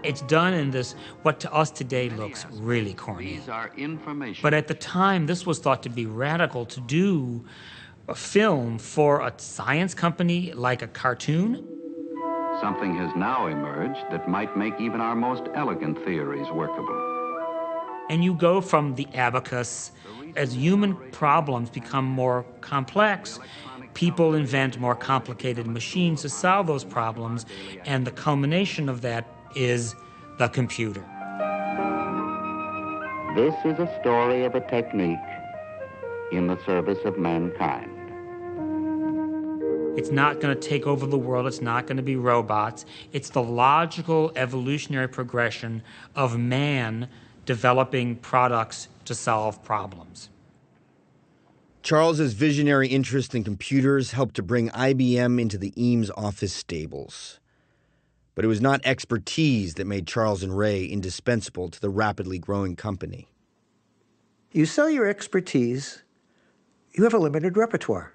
It's done in this, what to us today looks really corny. These are information. But at the time, this was thought to be radical to do a film for a science company like a cartoon. Something has now emerged that might make even our most elegant theories workable. And you go from the abacus, as human problems become more complex, people invent more complicated machines to solve those problems, and the culmination of that is the computer. This is a story of a technique in the service of mankind. It's not going to take over the world. It's not going to be robots. It's the logical evolutionary progression of man developing products to solve problems. Charles's visionary interest in computers helped to bring IBM into the Eames office stables. But it was not expertise that made Charles and Ray indispensable to the rapidly growing company. You sell your expertise, you have a limited repertoire.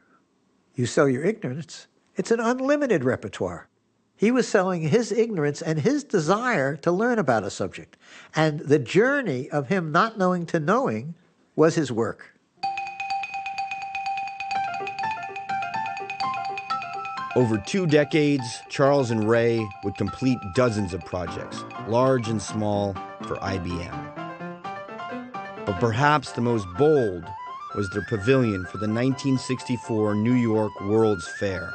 You sell your ignorance, it's an unlimited repertoire. He was selling his ignorance and his desire to learn about a subject. And the journey of him not knowing to knowing was his work. Over 2 decades, Charles and Ray would complete dozens of projects, large and small, for IBM. But perhaps the most bold was their pavilion for the 1964 New York World's Fair.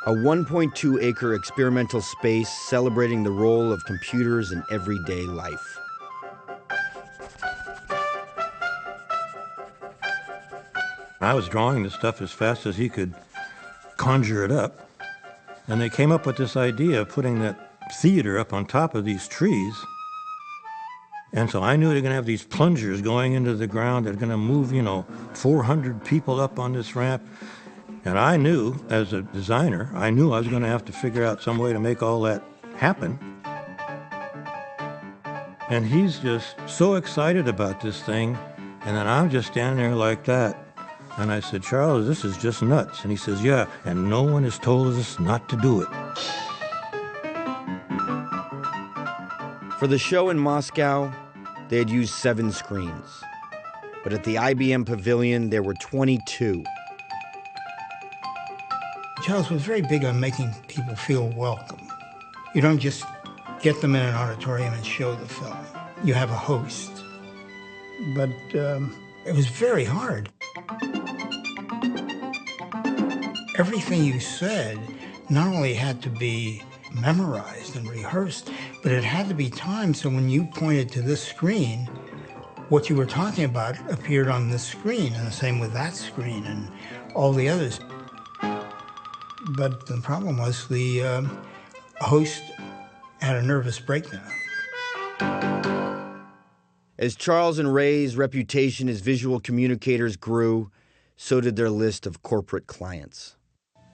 A 1.2-acre experimental space celebrating the role of computers in everyday life. I was drawing the stuff as fast as he could conjure it up, and they came up with this idea of putting that theater up on top of these trees. And so I knew they're going to have these plungers going into the ground that are going to move, 400 people up on this ramp. And I knew, as a designer, I was going to have to figure out some way to make all that happen. And he's just so excited about this thing, and then I'm just standing there like that. And I said, Charles, this is just nuts. And he says, yeah, and no one has told us not to do it. For the show in Moscow, they had used 7 screens. But at the IBM Pavilion, there were 22. Charles was very big on making people feel welcome. You don't just get them in an auditorium and show the film. You have a host. But it was very hard. Everything you said not only had to be memorized and rehearsed, but it had to be timed so when you pointed to this screen, what you were talking about appeared on this screen, and the same with that screen and all the others. But the problem was the host had a nervous breakdown. As Charles and Ray's reputation as visual communicators grew, so did their list of corporate clients.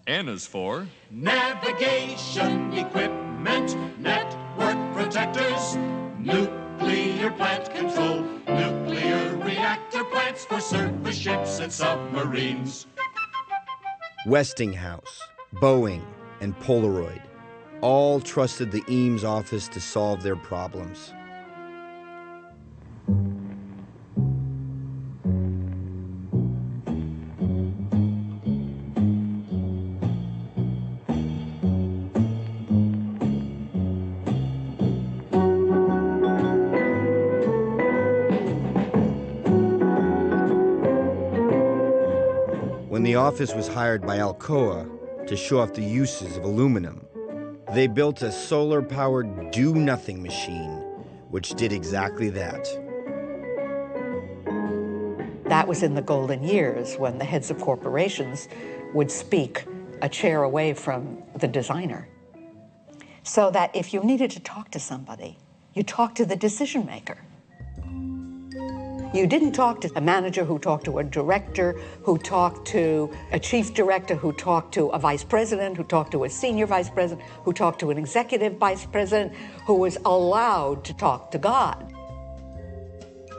N is for navigation equipment, network protectors, nuclear plant control, nuclear reactor plants for surface ships and submarines. Westinghouse, Boeing, and Polaroid all trusted the Eames office to solve their problems. When the office was hired by Alcoa to show off the uses of aluminum, they built a solar-powered do-nothing machine, which did exactly that. That was in the golden years when the heads of corporations would speak a chair away from the designer. So that if you needed to talk to somebody, you talked to the decision maker. You didn't talk to a manager who talked to a director, who talked to a chief director, who talked to a vice president, who talked to a senior vice president, who talked to an executive vice president, who was allowed to talk to God.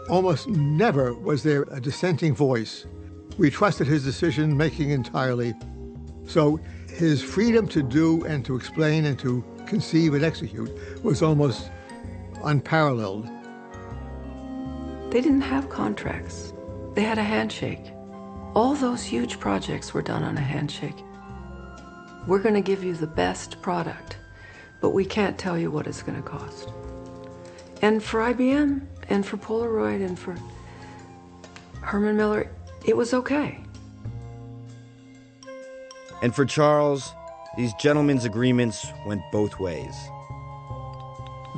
Almost never was there a dissenting voice. We trusted his decision-making entirely. So his freedom to do and to explain and to conceive and execute was almost unparalleled. They didn't have contracts. They had a handshake. All those huge projects were done on a handshake. We're going to give you the best product, but we can't tell you what it's going to cost. And for IBM, and for Polaroid, and for Herman Miller, it was okay. And for Charles, these gentlemen's agreements went both ways.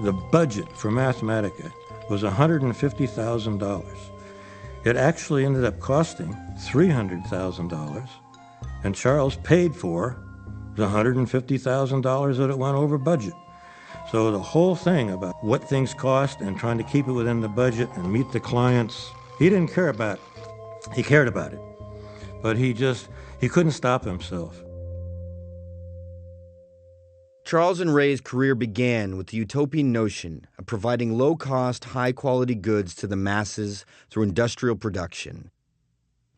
The budget for Mathematica was $150,000. It actually ended up costing $300,000, and Charles paid for the $150,000 that it went over budget. So the whole thing about what things cost and trying to keep it within the budget and meet the clients, he didn't care about it. He cared about it, but he couldn't stop himself. Charles and Ray's career began with the utopian notion of providing low-cost, high-quality goods to the masses through industrial production.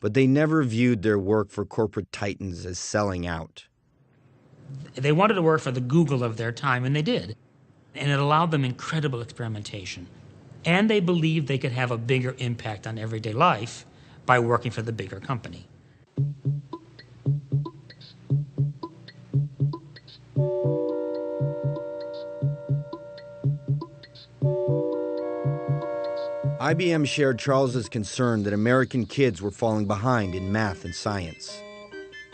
But they never viewed their work for corporate titans as selling out. They wanted to work for the Google of their time, and they did. And it allowed them incredible experimentation. And they believed they could have a bigger impact on everyday life by working for the bigger company. IBM shared Charles's concern that American kids were falling behind in math and science.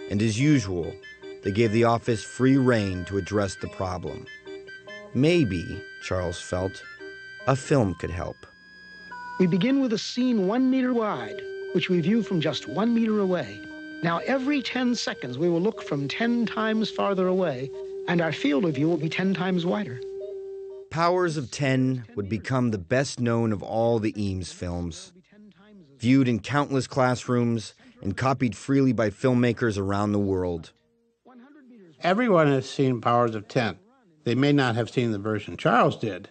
And as usual, they gave the office free rein to address the problem. Maybe, Charles felt, a film could help. We begin with a scene 1 meter wide, which we view from just 1 meter away. Now, every 10 seconds, we will look from 10 times farther away, and our field of view will be 10 times wider. Powers of 10 would become the best known of all the Eames films, viewed in countless classrooms and copied freely by filmmakers around the world. Everyone has seen Powers of 10. They may not have seen the version Charles did,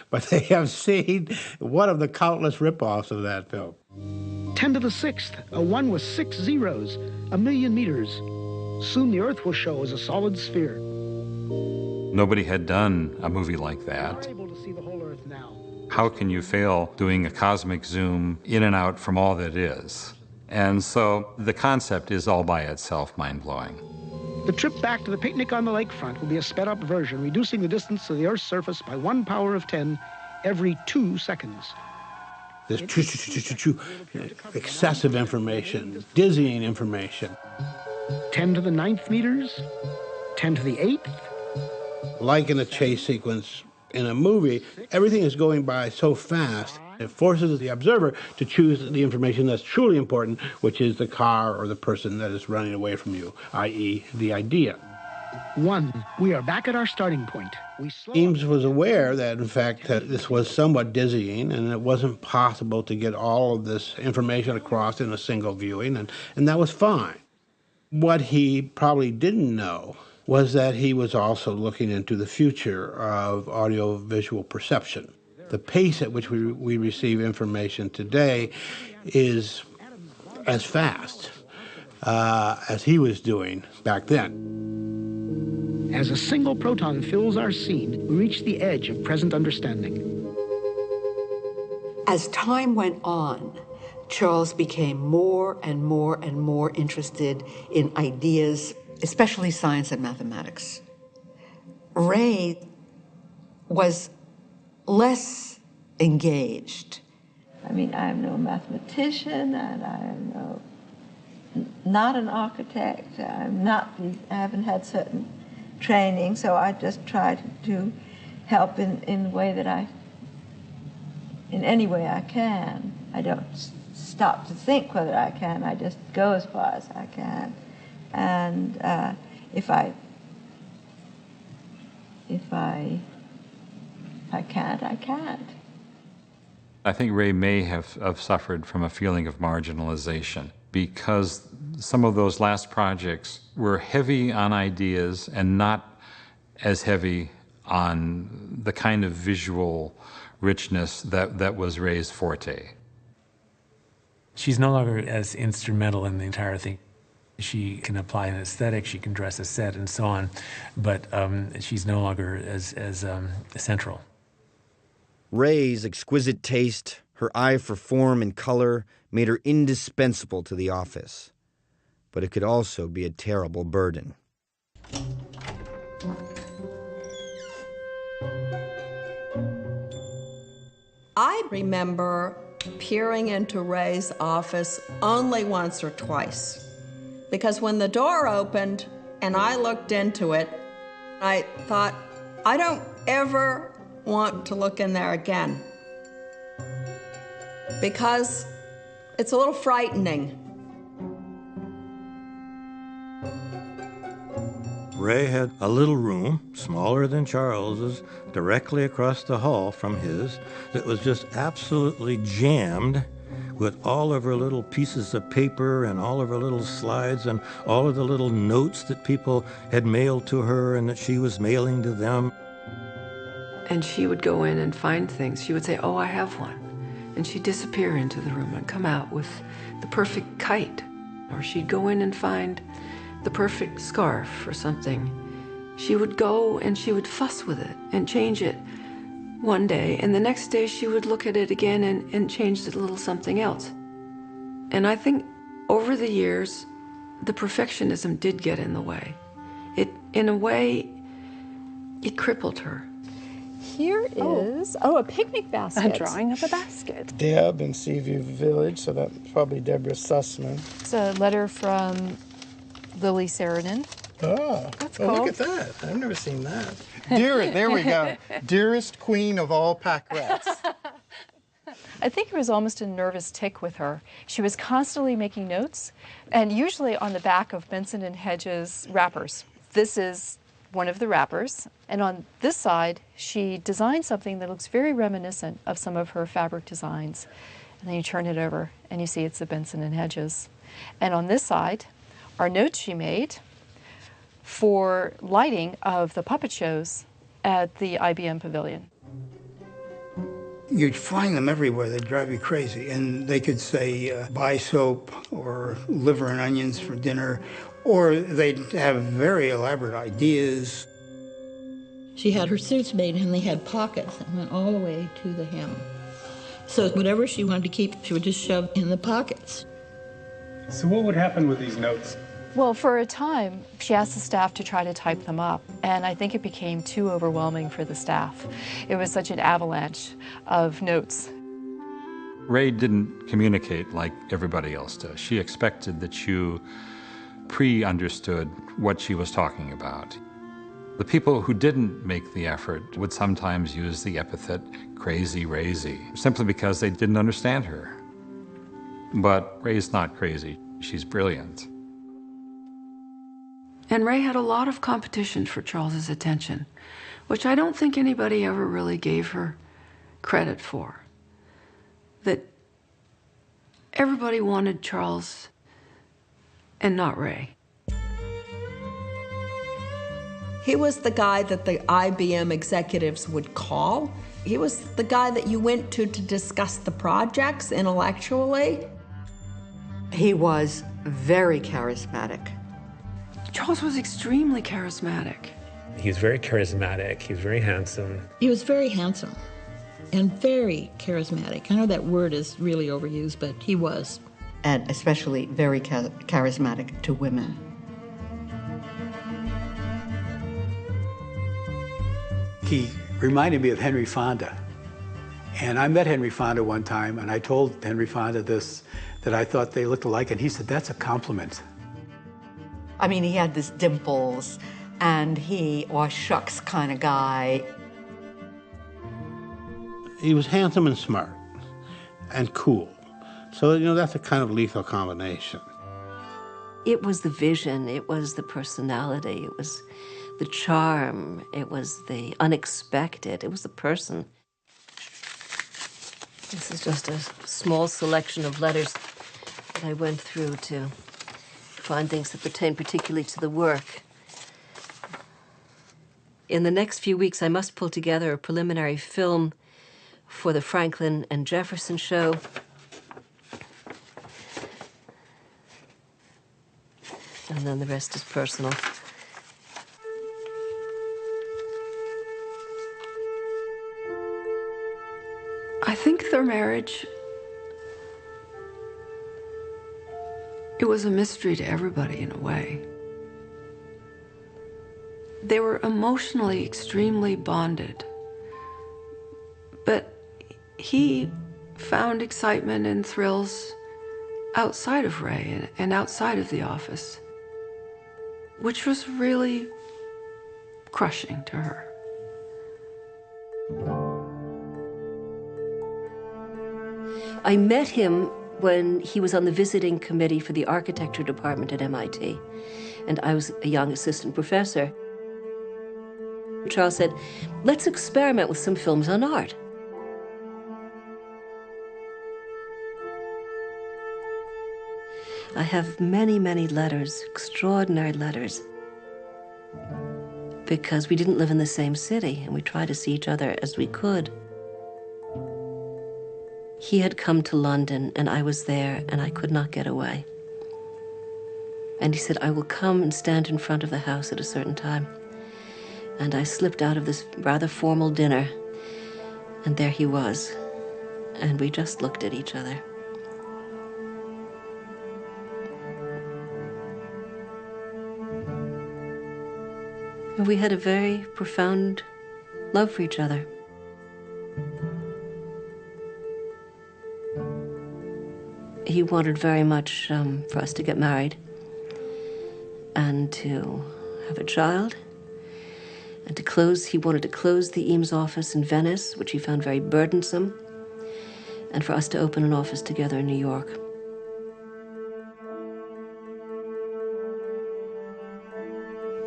but they have seen one of the countless rip-offs of that film. 10 to the 6th, a 1 with 6 zeros, 1,000,000 meters. Soon the Earth will show as a solid sphere. Nobody had done a movie like that. We're able to see the whole Earth now. How can you fail doing a cosmic zoom in and out from all that is? And so the concept is all by itself mind-blowing. The trip back to the picnic on the lakefront will be a sped-up version, reducing the distance to the Earth's surface by 1 power of 10 every 2 seconds. There's excessive information, dizzying information. 10 to the 9th meters, 10 to the 8th, Like in a chase sequence in a movie, everything is going by so fast, it forces the observer to choose the information that's truly important, which is the car or the person that is running away from you, i.e. the idea. We are back at our starting point. Eames was aware that, in fact, that this was somewhat dizzying and it wasn't possible to get all of this information across in a single viewing, and that was fine. What he probably didn't know was that he was also looking into the future of audiovisual perception. The pace at which we receive information today is as fast as he was doing back then. As a single proton fills our scene, we reach the edge of present understanding. As time went on, Charles became more and more and more interested in ideas, especially science and mathematics. Ray was less engaged. I mean, I am no mathematician, and I am not an architect. I haven't had certain training, so I just try to help in the way that in any way I can. I don't stop to think whether I can. I just go as far as I can, and if I can't, I can't. I think Ray may have suffered from a feeling of marginalization because some of those last projects were heavy on ideas and not as heavy on the kind of visual richness that was Ray's forte. She's no longer as instrumental in the entire thing. She can apply an aesthetic, she can dress a set and so on, but she's no longer as central. Ray's exquisite taste, her eye for form and color, made her indispensable to the office. But it could also be a terrible burden. I remember peering into Ray's office only once or twice. Because when the door opened and I looked into it, I thought, I don't ever want to look in there again. Because it's a little frightening. Ray had a little room, smaller than Charles's, directly across the hall from his, that was just absolutely jammed with all of her little pieces of paper and all of her little slides and all of the little notes that people had mailed to her and that she was mailing to them. And she would go in and find things. She would say, oh, I have one. And she'd disappear into the room and come out with the perfect kite. Or she'd go in and find the perfect scarf or something. She would go and she would fuss with it and change it one day, and the next day she would look at it again and change it a little something else. And I think over the years, the perfectionism did get in the way. In a way, it crippled her. Here is, a picnic basket. A drawing of a basket. Deb in Seaview Village, so that's probably Deborah Sussman. It's a letter from Lily Sheridan. Oh, that's cool. Cool. Look at that. I've never seen that. Dearest, there we go. Dearest queen of all pack rats. I think it was almost a nervous tic with her. She was constantly making notes, and usually on the back of Benson & Hedges wrappers. This is one of the wrappers, and on this side, she designed something that looks very reminiscent of some of her fabric designs. And then you turn it over, and you see it's the Benson & Hedges. And on this side are notes she made for lighting of the puppet shows at the IBM Pavilion. You'd find them everywhere. They'd drive you crazy. And they could say, buy soap or liver and onions for dinner, or they'd have very elaborate ideas. She had her suits made and they had pockets that went all the way to the hem. So whatever she wanted to keep, she would just shove in the pockets. So what would happen with these notes? Well, for a time, she asked the staff to try to type them up, and I think it became too overwhelming for the staff. It was such an avalanche of notes. Ray didn't communicate like everybody else does. She expected that you pre-understood what she was talking about. The people who didn't make the effort would sometimes use the epithet crazy Razy, simply because they didn't understand her. But Ray's not crazy. She's brilliant. And Ray had a lot of competition for Charles's attention, which I don't think anybody ever really gave her credit for. That everybody wanted Charles and not Ray. He was the guy that the IBM executives would call. He was the guy that you went to discuss the projects intellectually. He was very charismatic. Charles was extremely charismatic. He was very charismatic. He was very handsome. He was very handsome and very charismatic. I know that word is really overused, but he was. And especially very charismatic to women. He reminded me of Henry Fonda. And I met Henry Fonda one time, and I told Henry Fonda this, that I thought they looked alike, and he said, that's a compliment. I mean, he had this dimples, and he was shucks kind of guy. He was handsome and smart and cool. So, you know, that's a kind of lethal combination. It was the vision, it was the personality, it was the charm, it was the unexpected, it was the person. This is just a small selection of letters that I went through to find things that pertain particularly to the work. In the next few weeks, I must pull together a preliminary film for the Franklin and Jefferson show. And then the rest is personal. I think their marriage, it was a mystery to everybody in a way. They were emotionally extremely bonded, but he found excitement and thrills outside of Ray and outside of the office, which was really crushing to her. I met him when he was on the visiting committee for the architecture department at MIT, and I was a young assistant professor. Charles said, let's experiment with some films on art. I have many, many letters, extraordinary letters, because we didn't live in the same city, and we tried to see each other as we could. He had come to London, and I was there, and I could not get away. And he said, I will come and stand in front of the house at a certain time. And I slipped out of this rather formal dinner, and there he was. And we just looked at each other. And we had a very profound love for each other. He wanted very much for us to get married and to have a child and to close. He wanted to close the Eames office in Venice, which he found very burdensome, and for us to open an office together in New York.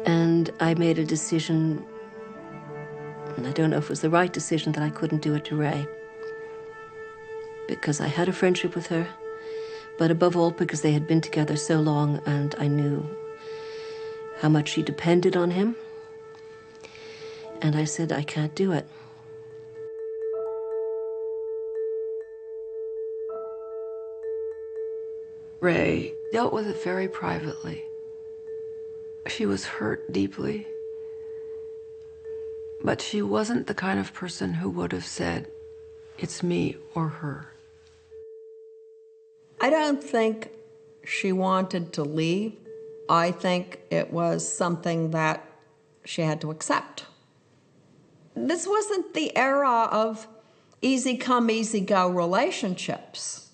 And I made a decision, and I don't know if it was the right decision, that I couldn't do it to Ray, because I had a friendship with her, but above all because they had been together so long, and I knew how much she depended on him. And I said, I can't do it. Ray dealt with it very privately. She was hurt deeply, but she wasn't the kind of person who would have said, it's me or her. I don't think she wanted to leave. I think it was something that she had to accept. This wasn't the era of easy come, easy go relationships.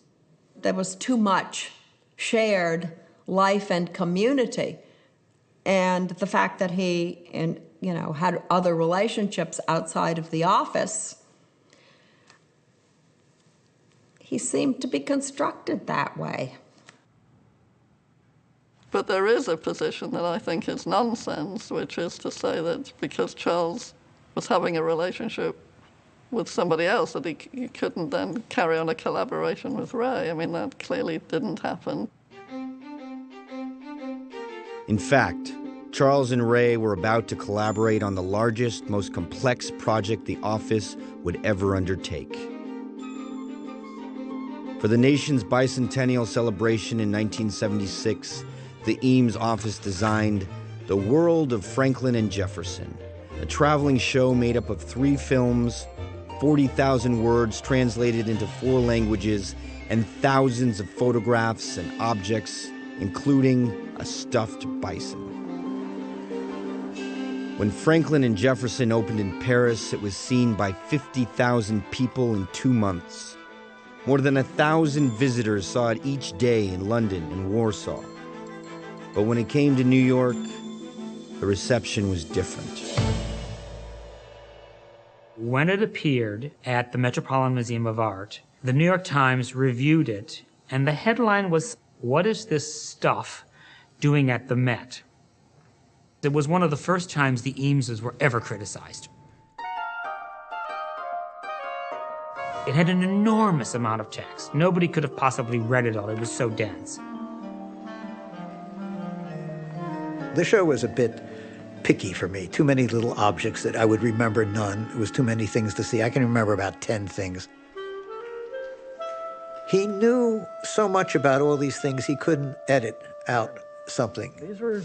There was too much shared life and community. And the fact that he had other relationships outside of the office, he seemed to be constructed that way. But there is a position that I think is nonsense, which is to say that because Charles was having a relationship with somebody else, that he couldn't then carry on a collaboration with Ray. I mean, that clearly didn't happen. In fact, Charles and Ray were about to collaborate on the largest, most complex project the office would ever undertake. For the nation's bicentennial celebration in 1976, the Eames office designed The World of Franklin and Jefferson, a traveling show made up of 3 films, 40,000 words translated into 4 languages, and thousands of photographs and objects, including a stuffed bison. When Franklin and Jefferson opened in Paris, it was seen by 50,000 people in 2 months. More than 1,000 visitors saw it each day in London and Warsaw. But when it came to New York, the reception was different. When it appeared at the Metropolitan Museum of Art, the New York Times reviewed it, and the headline was, "What is this stuff doing at the Met?" It was one of the first times the Eameses were ever criticized. It had an enormous amount of text. Nobody could have possibly read it all. It was so dense. The show was a bit picky for me. Too many little objects that I would remember none. It was too many things to see. I can remember about 10 things. He knew so much about all these things, he couldn't edit out something. These are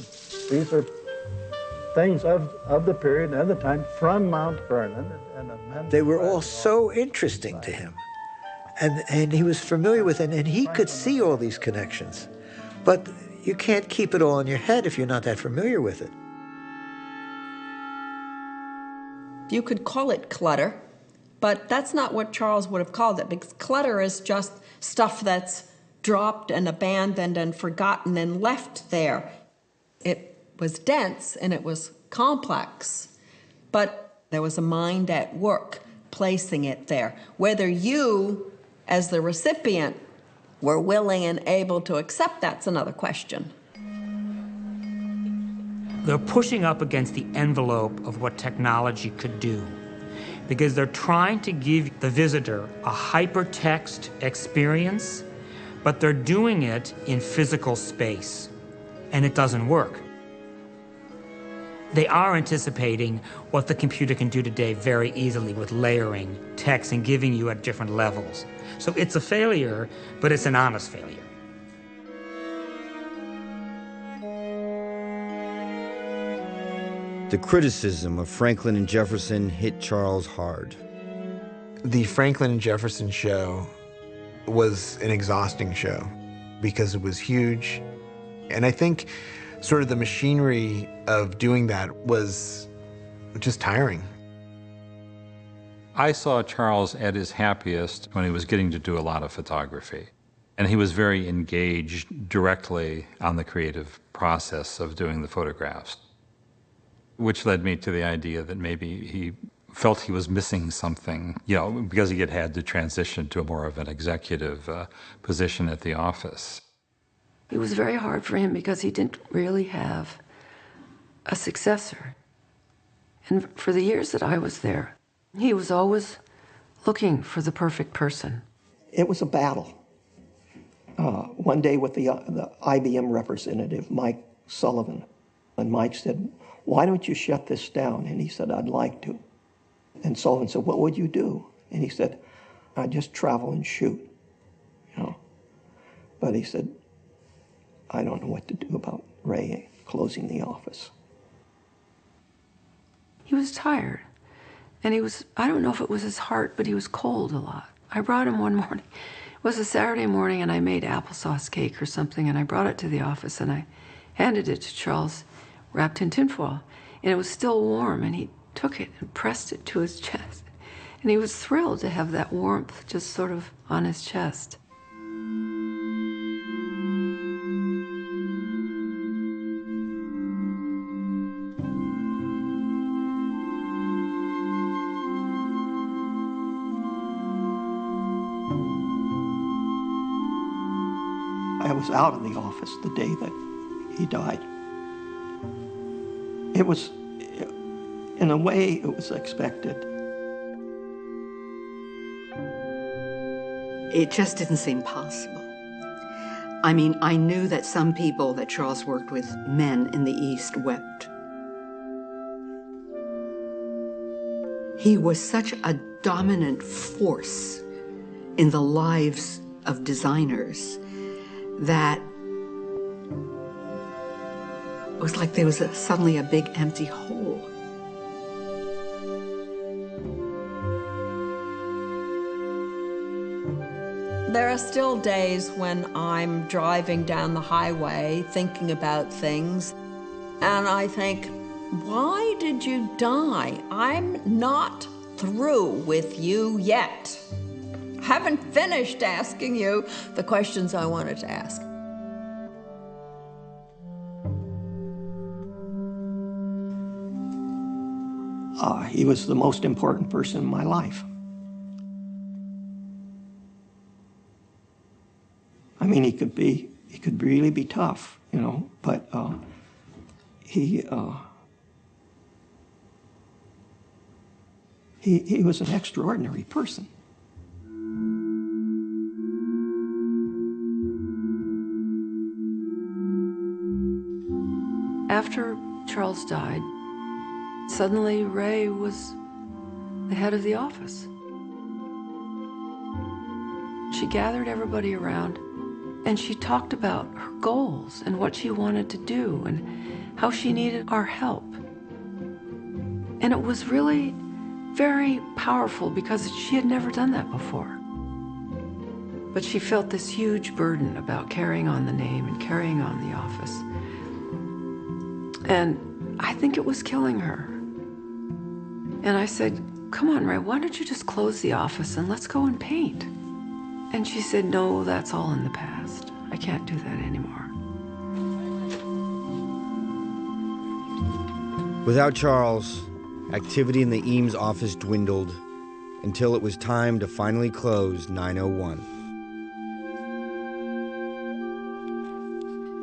things of the period and the time from Mount Vernon. They were all so interesting to him. And he was familiar with it, and he could see all these connections. But you can't keep it all in your head if you're not that familiar with it. You could call it clutter, but that's not what Charles would have called it, because clutter is just stuff that's dropped and abandoned and forgotten and left there. It was dense and it was complex, but there was a mind at work placing it there. Whether you, as the recipient, were willing and able to accept that's another question. They're pushing up against the envelope of what technology could do, because they're trying to give the visitor a hypertext experience, but they're doing it in physical space, and it doesn't work. They are anticipating what the computer can do today very easily with layering text and giving you at different levels. So it's a failure, but it's an honest failure. The criticism of Franklin and Jefferson hit Charles hard. The Franklin and Jefferson show was an exhausting show because it was huge. And I think sort of the machinery of doing that was just tiring. I saw Charles at his happiest when he was getting to do a lot of photography. And he was very engaged directly on the creative process of doing the photographs, which led me to the idea that maybe he felt he was missing something, because he had had to transition to more of an executive position at the office. It was very hard for him because he didn't really have a successor. And for the years that I was there, he was always looking for the perfect person. It was a battle. One day with the IBM representative, Mike Sullivan, and Mike said, "Why don't you shut this down?" And he said, "I'd like to." And Sullivan said, "What would you do?" And he said, "I'd just travel and shoot, But he said, "I don't know what to do about Ray closing the office." He was tired. And I don't know if it was his heart, but he was cold a lot. I brought him one morning. It was a Saturday morning, and I made applesauce cake or something, and I brought it to the office, and I handed it to Charles, wrapped in tinfoil. And it was still warm, and he took it and pressed it to his chest. And he was thrilled to have that warmth just sort of on his chest. I was out of the office the day that he died. It was, in a way, it was expected. It just didn't seem possible. I mean, I knew that some people that Charles worked with, men in the East, wept. He was such a dominant force in the lives of designers that it was like there was suddenly a big empty hole. There are still days when I'm driving down the highway thinking about things, and I think, why did you die? I'm not through with you yet. I haven't finished asking you the questions I wanted to ask. He was the most important person in my life. I mean, he could really be tough, you know, but he was an extraordinary person. After Charles died, suddenly Ray was the head of the office. She gathered everybody around and she talked about her goals and what she wanted to do and how she needed our help. And it was really very powerful because she had never done that before. But she felt this huge burden about carrying on the name and carrying on the office. And I think it was killing her. And I said, come on, Ray, why don't you just close the office and let's go and paint? And she said, no, that's all in the past. I can't do that anymore. Without Charles, activity in the Eames office dwindled until it was time to finally close 901.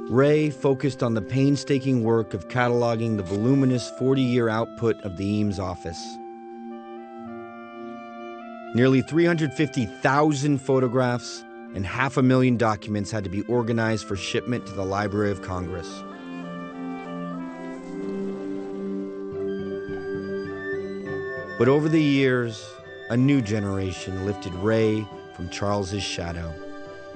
Ray focused on the painstaking work of cataloging the voluminous 40-year output of the Eames office. Nearly 350,000 photographs and 500,000 documents had to be organized for shipment to the Library of Congress. But over the years, a new generation lifted Ray from Charles's shadow,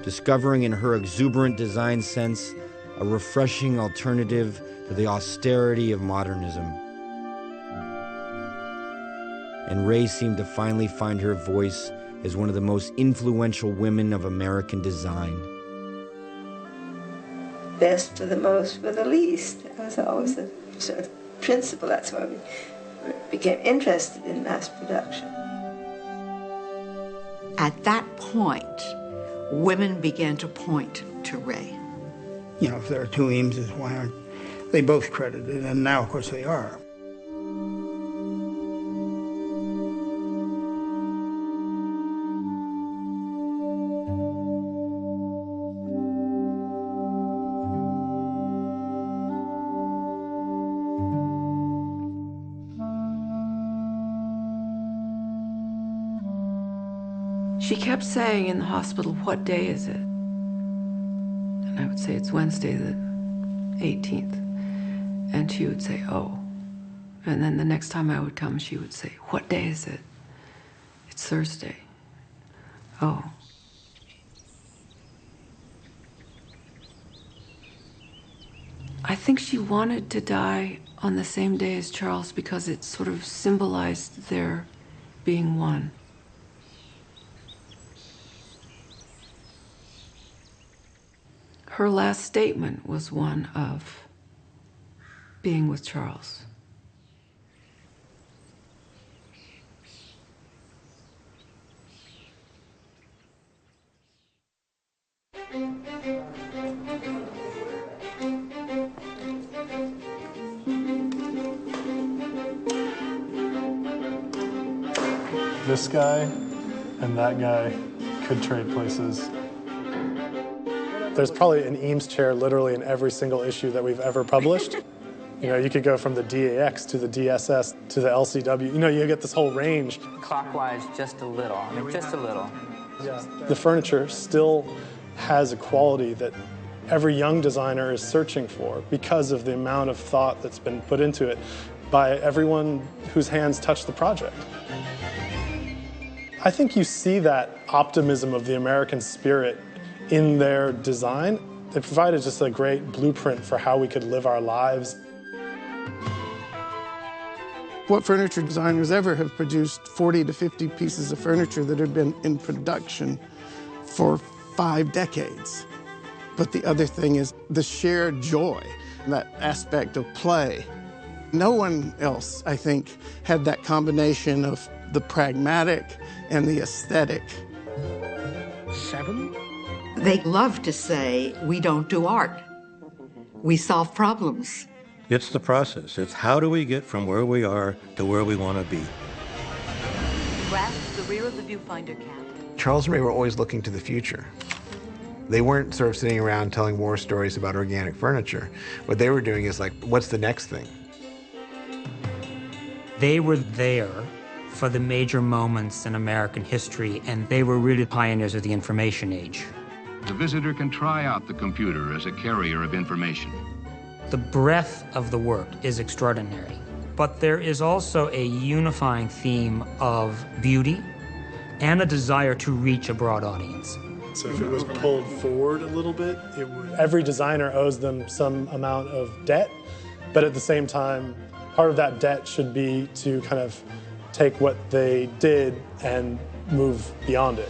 discovering in her exuberant design sense a refreshing alternative to the austerity of modernism. And Ray seemed to finally find her voice as one of the most influential women of American design. Best for the most for the least. That was always the sort of principle. That's why we became interested in mass production. At that point, women began to point to Ray. You know, if there are two Eameses, why aren't they both credited? And now, of course, they are. She kept saying in the hospital, what day is it? And I would say, it's Wednesday the 18th. And she would say, oh. And then the next time I would come, she would say, what day is it? It's Thursday. Oh. I think she wanted to die on the same day as Charles because it sort of symbolized their being one. Her last statement was one of being with Charles. This guy and that guy could trade places. There's probably an Eames chair literally in every single issue that we've ever published. You know, you could go from the DAX to the DSS to the LCW. You know, you get this whole range. Clockwise, just a little. I mean, just a little. Yeah. The furniture still has a quality that every young designer is searching for because of the amount of thought that's been put into it by everyone whose hands touch the project. I think you see that optimism of the American spirit in their design. They provided just a great blueprint for how we could live our lives. What furniture designers ever have produced 40 to 50 pieces of furniture that have been in production for 5 decades. But the other thing is the shared joy, that aspect of play. No one else, I think, had that combination of the pragmatic and the aesthetic. 7? They love to say, we don't do art. We solve problems. It's the process. It's how do we get from where we are to where we want to be. Grasp the rear of the viewfinder cap. Charles and Ray were always looking to the future. They weren't sort of sitting around telling war stories about organic furniture. What they were doing is like, what's the next thing? They were there for the major moments in American history, and they were really pioneers of the information age. The visitor can try out the computer as a carrier of information. The breadth of the work is extraordinary, but there is also a unifying theme of beauty and a desire to reach a broad audience. So if it was pulled forward a little bit, every designer owes them some amount of debt, but at the same time, part of that debt should be to kind of take what they did and move beyond it.